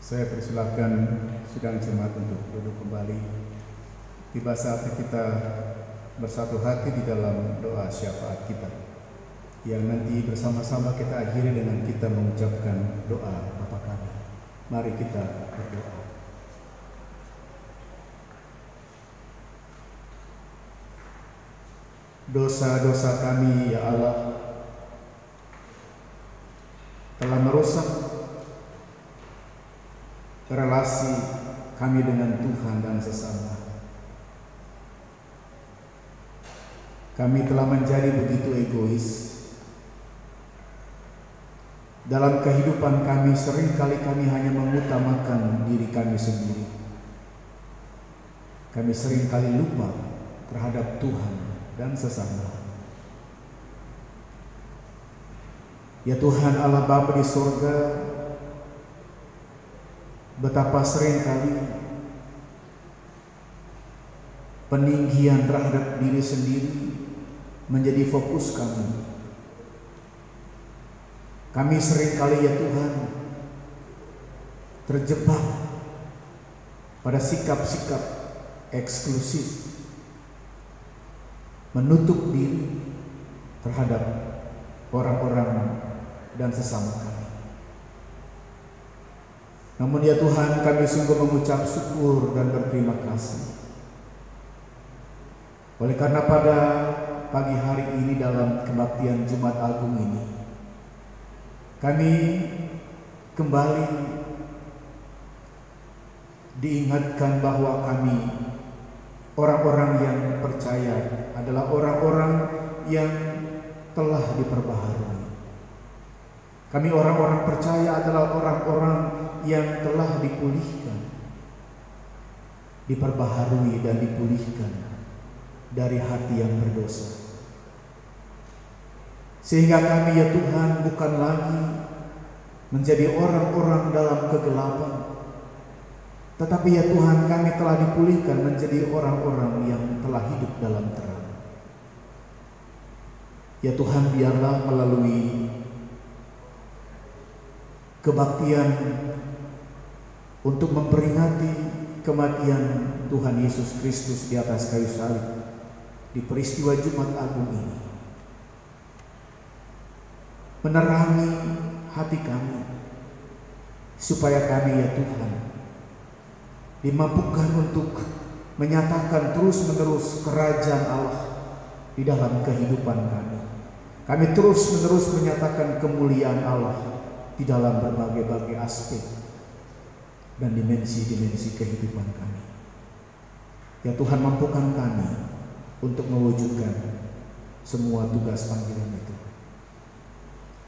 Saya persilakan sidang jemaat untuk duduk kembali. Tiba saatnya kita bersatu hati di dalam doa syafaat kita, yang nanti bersama-sama kita akhiri dengan kita mengucapkan doa Bapa kami. Mari kita berdoa. Dosa-dosa kami ya Allah telah merusak relasi kami dengan Tuhan dan sesama. Kami telah menjadi begitu egois. Dalam kehidupan kami seringkali kami hanya mengutamakan diri kami sendiri. Kami seringkali lupa terhadap Tuhan dan sesama. Ya Tuhan Allah Bapa di surga, betapa seringkali peninggian terhadap diri sendiri menjadi fokus kami. Kami seringkali ya Tuhan terjebak pada sikap-sikap eksklusif, menutup diri terhadap orang-orang dan sesama kami. Namun ya Tuhan, kami sungguh mengucap syukur dan berterima kasih. Oleh karena pada pagi hari ini dalam kebaktian Jumat Agung ini, kami kembali diingatkan bahwa kami orang-orang yang percaya adalah orang-orang yang telah diperbaharui. Kami orang-orang percaya adalah orang-orang yang telah dipulihkan, diperbaharui dan dipulihkan dari hati yang berdosa. Sehingga kami ya Tuhan bukan lagi menjadi orang-orang dalam kegelapan, tetapi ya Tuhan kami telah dipulihkan menjadi orang-orang yang telah hidup dalam terang. Ya Tuhan, biarlah melalui kebaktian untuk memperingati kematian Tuhan Yesus Kristus di atas kayu salib di peristiwa Jumat Agung ini, menerangi hati kami, supaya kami ya Tuhan dimampukan untuk menyatakan terus-menerus kerajaan Allah di dalam kehidupan kami. Kami terus-menerus menyatakan kemuliaan Allah di dalam berbagai-bagai aspek dan dimensi-dimensi kehidupan kami. Ya Tuhan, mampukan kami untuk mewujudkan semua tugas panggilan itu.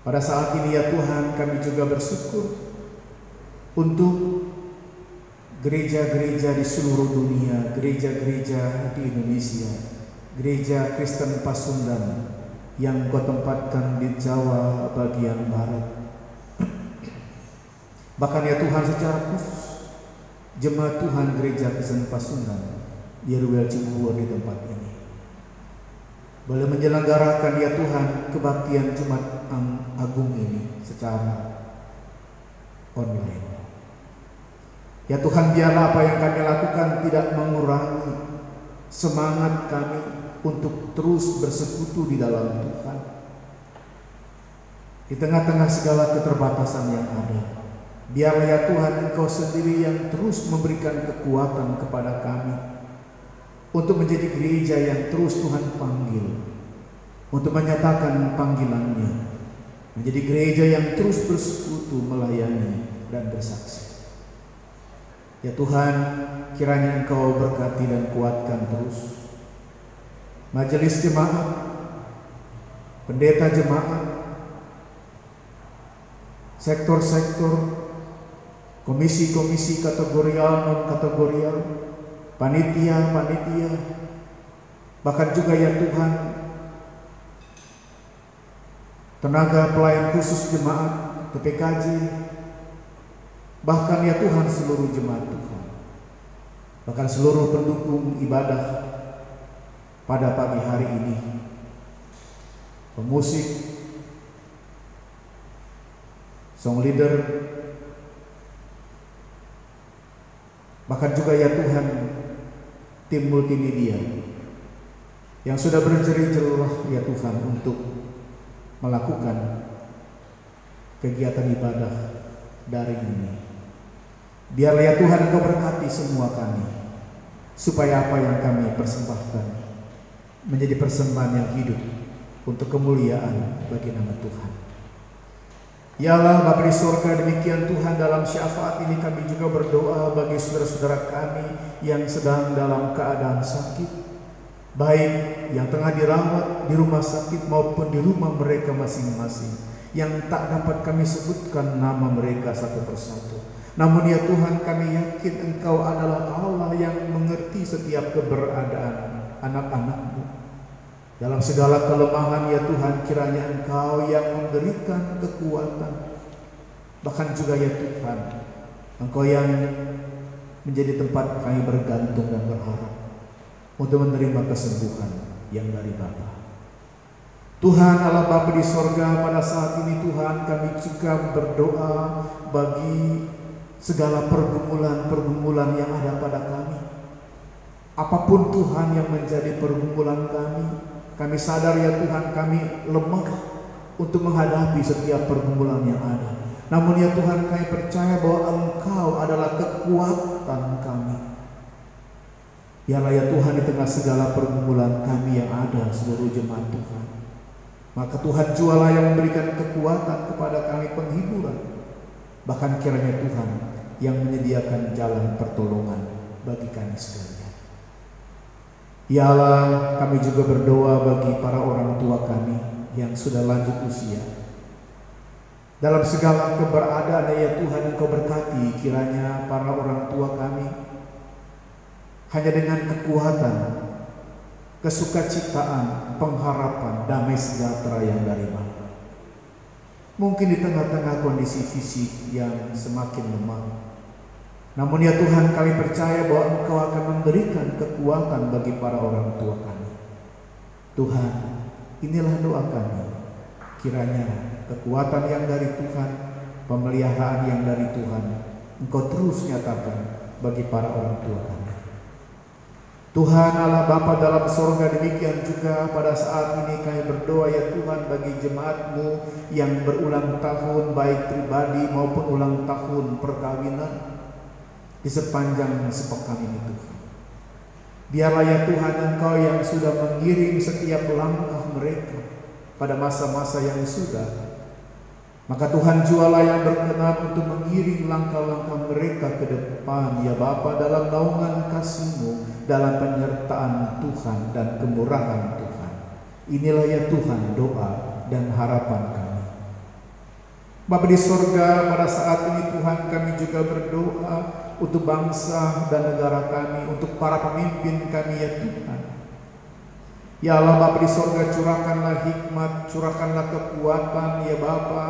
Pada saat ini ya Tuhan, kami juga bersyukur untuk gereja-gereja di seluruh dunia, gereja-gereja di Indonesia, gereja Kristen Pasundan yang Kau tempatkan di Jawa bagian barat. Bahkan ya Tuhan, secara khusus jemaat Tuhan gereja Kristen Pasundan Yeruel Cibubur di tempat ini boleh menyelenggarakan ya Tuhan kebaktian Jumat Agung ini secara online. Ya Tuhan, biarlah apa yang kami lakukan tidak mengurangi semangat kami untuk terus bersekutu di dalam Tuhan di tengah-tengah segala keterbatasan yang ada. Biarlah ya Tuhan, Engkau sendiri yang terus memberikan kekuatan kepada kami untuk menjadi gereja yang terus Tuhan panggil untuk menyatakan panggilannya, menjadi gereja yang terus bersekutu, melayani dan bersaksi. Ya Tuhan, kiranya Engkau berkati dan kuatkan terus majelis jemaat, pendeta jemaat, sektor-sektor, komisi-komisi kategorial, non-kategorial, panitia-panitia, bahkan juga ya Tuhan, tenaga pelayan khusus jemaat, TPKJ, bahkan ya Tuhan seluruh jemaat Tuhan, bahkan seluruh pendukung ibadah pada pagi hari ini, pemusik, song leader, bahkan juga ya Tuhan tim multimedia yang sudah berjerih-jerih ya Tuhan untuk melakukan kegiatan ibadah daring ini. Biarlah ya Tuhan Engkau berkati semua kami, supaya apa yang kami persembahkan menjadi persembahan yang hidup untuk kemuliaan bagi nama Tuhan. Ya Allah Bapa di surga, demikian Tuhan dalam syafaat ini kami juga berdoa bagi saudara-saudara kami yang sedang dalam keadaan sakit, baik yang tengah dirawat di rumah sakit maupun di rumah mereka masing-masing, yang tak dapat kami sebutkan nama mereka satu persatu. Namun ya Tuhan, kami yakin Engkau adalah Allah yang mengerti setiap keberadaan anak-anak-Mu. Dalam segala kelemahan ya Tuhan, kiranya Engkau yang memberikan kekuatan. Bahkan juga ya Tuhan, Engkau yang menjadi tempat kami bergantung dan berharap untuk menerima kesembuhan yang dari Bapa. Tuhan Allah Bapa di sorga, pada saat ini Tuhan kami juga berdoa bagi segala pergumulan-pergumulan yang ada pada kami. Apapun Tuhan yang menjadi pergumulan kami sadar ya Tuhan kami lemah untuk menghadapi setiap pergumulan yang ada. Namun ya Tuhan, kami percaya bahwa Engkau adalah kekuatan kami. Biarlah ya Tuhan, di tengah segala pergumulan kami yang ada seluruh jemaat Tuhan, maka Tuhan jualah yang memberikan kekuatan kepada kami, penghiburan. Bahkan kiranya Tuhan yang menyediakan jalan pertolongan bagi kami sekalian. Ya Allah, kami juga berdoa bagi para orang tua kami yang sudah lanjut usia. Dalam segala keberadaan ya Tuhan, Engkau berkati kiranya para orang tua kami hanya dengan kekuatan, kesukacitaan, pengharapan, damai sejahtera yang dari Bapa. Mungkin di tengah-tengah kondisi fisik yang semakin lemah, namun ya Tuhan, kami percaya bahwa Engkau akan memberikan kekuatan bagi para orang tua kami. Tuhan, inilah doa kami. Kiranya kekuatan yang dari Tuhan, pemeliharaan yang dari Tuhan, Engkau terus nyatakan bagi para orang tua kami. Tuhan Allah Bapa dalam sorga, demikian juga pada saat ini kami berdoa ya Tuhan bagi jemaat-Mu yang berulang tahun, baik pribadi maupun ulang tahun perkawinan di sepanjang sepekan ini Tuhan. Biarlah ya Tuhan, Engkau yang sudah mengiring setiap langkah mereka pada masa-masa yang sudah, maka Tuhan jualah yang berkenan untuk mengiring langkah-langkah mereka ke depan ya Bapa, dalam naungan kasih-Mu, dalam penyertaan Tuhan dan kemurahan Tuhan. Inilah ya Tuhan doa dan harapan kami. Bapa di sorga, pada saat ini Tuhan kami juga berdoa untuk bangsa dan negara kami, untuk para pemimpin kami ya Tuhan. Ya Allah Bapa di sorga, curahkanlah hikmat, curahkanlah kekuatan ya Bapa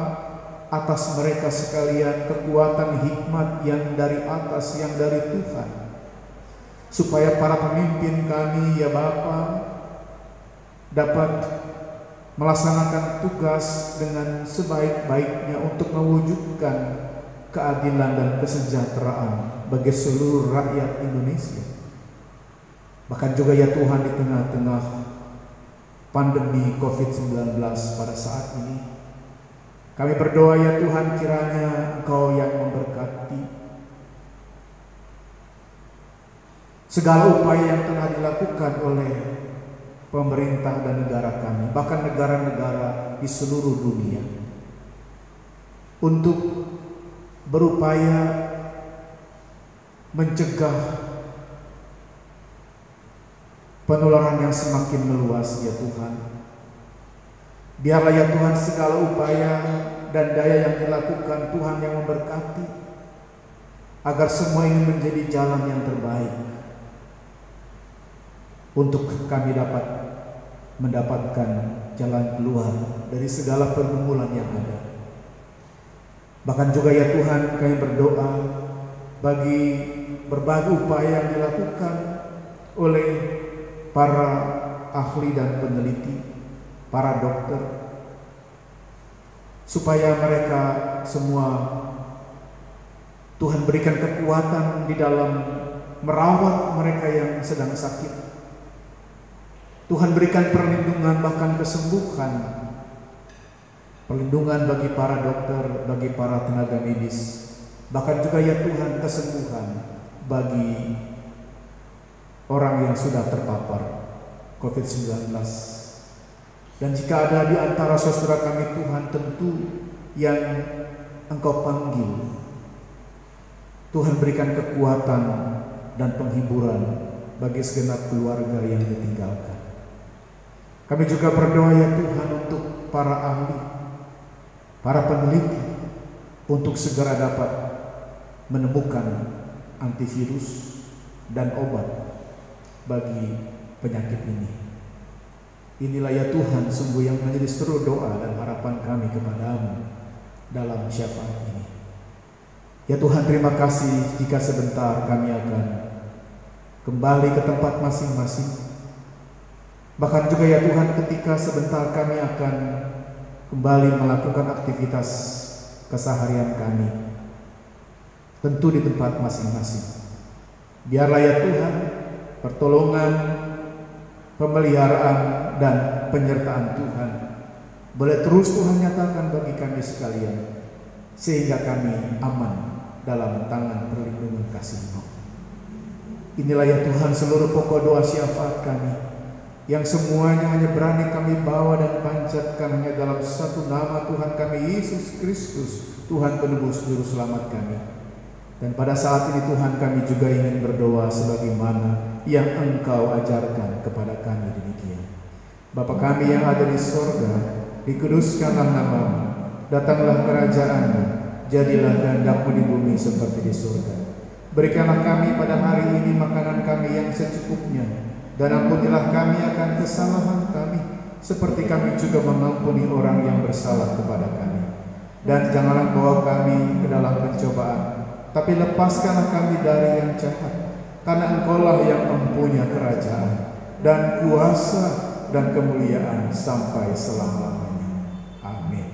atas mereka sekalian, kekuatan hikmat yang dari atas, yang dari Tuhan, supaya para pemimpin kami ya Bapa dapat melaksanakan tugas dengan sebaik-baiknya untuk mewujudkan keadilan dan kesejahteraan bagi seluruh rakyat Indonesia. Bahkan juga ya Tuhan, di tengah-tengah pandemi COVID-19 pada saat ini, kami berdoa ya Tuhan, kiranya Engkau yang memberkati segala upaya yang tengah dilakukan oleh pemerintah dan negara kami, bahkan negara-negara di seluruh dunia, untuk berupaya mencegah penularan yang semakin meluas ya Tuhan. Biarlah ya Tuhan segala upaya dan daya yang dilakukan Tuhan yang memberkati, agar semua ini menjadi jalan yang terbaik untuk kami dapat mendapatkan jalan keluar dari segala pergumulan yang ada. Bahkan juga ya Tuhan, kami berdoa bagi berbagai upaya yang dilakukan oleh para ahli dan peneliti, para dokter, supaya mereka semua Tuhan berikan kekuatan di dalam merawat mereka yang sedang sakit. Tuhan berikan perlindungan, bahkan kesembuhan, perlindungan bagi para dokter, bagi para tenaga medis, bahkan juga ya Tuhan kesembuhan bagi orang yang sudah terpapar COVID-19. Dan jika ada di antara saudara kami Tuhan tentu yang Engkau panggil, Tuhan berikan kekuatan dan penghiburan bagi segenap keluarga yang ditinggalkan. Kami juga berdoa ya Tuhan untuk para ahli, para peneliti, untuk segera dapat menemukan antivirus dan obat bagi penyakit ini. Inilah ya Tuhan sungguh yang menjadi seru doa dan harapan kami kepadamu dalam syafaat ini. Ya Tuhan, terima kasih jika sebentar kami akan kembali ke tempat masing-masing. Bahkan juga ya Tuhan, ketika sebentar kami akan kembali melakukan aktivitas keseharian kami, tentu di tempat masing-masing. Biarlah ya Tuhan, pertolongan, pemeliharaan dan penyertaan Tuhan boleh terus Tuhan nyatakan bagi kami sekalian, sehingga kami aman dalam tangan perlindungan kasih-Mu. Inilah ya Tuhan seluruh pokok doa syafaat kami, yang semuanya hanya berani kami bawa dan panjatkan hanya dalam satu nama Tuhan kami, Yesus Kristus, Tuhan penebus juru selamat kami. Dan pada saat ini Tuhan, kami juga ingin berdoa sebagaimana yang Engkau ajarkan kepada kami demikian. Bapa kami yang ada di sorga, dikuduskanlah nama-Mu, datanglah kerajaan-Mu, jadilah kehendak-Mu di bumi seperti di surga. Berikanlah kami pada hari ini makanan kami yang secukupnya, dan ampunilah kami akan kesalahan kami, seperti kami juga mengampuni orang yang bersalah kepada kami. Dan janganlah bawa kami ke dalam pencobaan, tapi lepaskanlah kami dari yang jahat, karena Engkau-lah yang mempunyai kerajaan dan kuasa dan kemuliaan sampai selama-lamanya. Amin.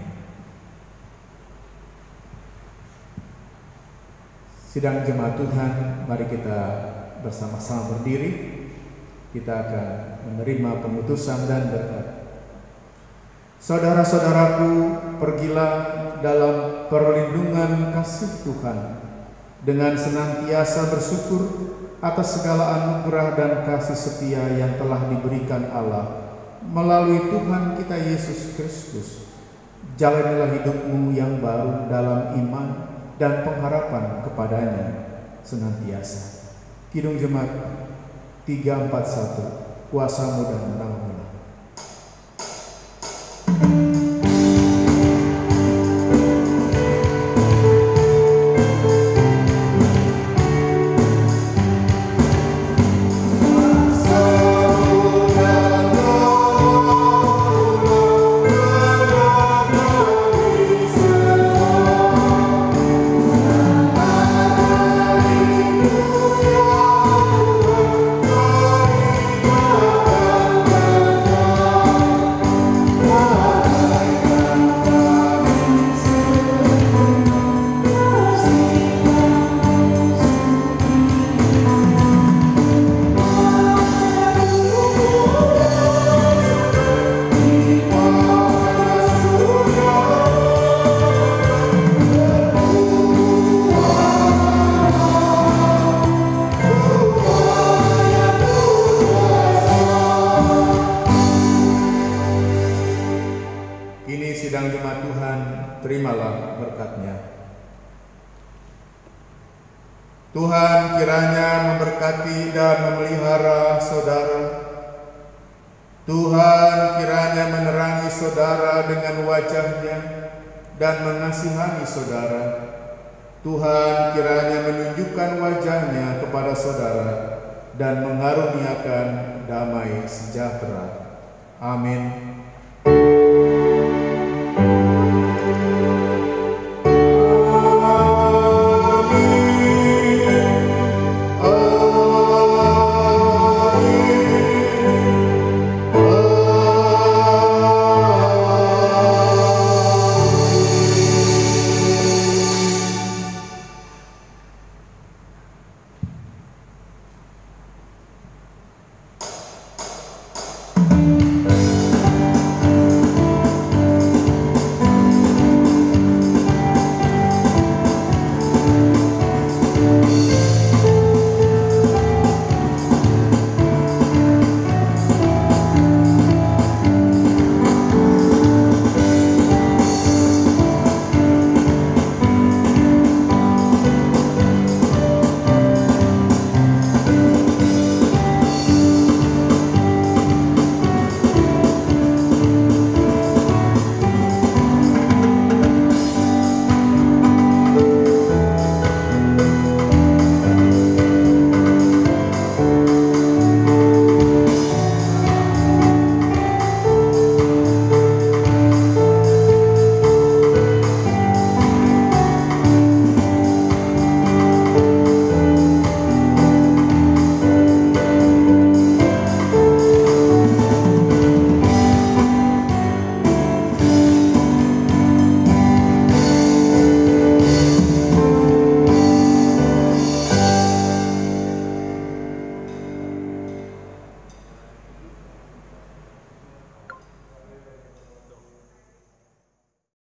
Sidang jemaat Tuhan, mari kita bersama-sama berdiri. Kita akan menerima pemutusan dan berkat. Saudara-saudaraku, pergilah dalam perlindungan kasih Tuhan dengan senantiasa bersyukur atas segala anugerah dan kasih setia yang telah diberikan Allah melalui Tuhan kita Yesus Kristus. Jalanilah hidupmu yang baru dalam iman dan pengharapan kepadanya senantiasa. Kidung Jemaat 341, kuasa-Mu dan nama-Mu. Tuhan kiranya memberkati dan memelihara saudara. Tuhan kiranya menerangi saudara dengan wajah-Nya dan mengasihani saudara. Tuhan kiranya menunjukkan wajah-Nya kepada saudara dan mengaruniakan damai sejahtera. Amin.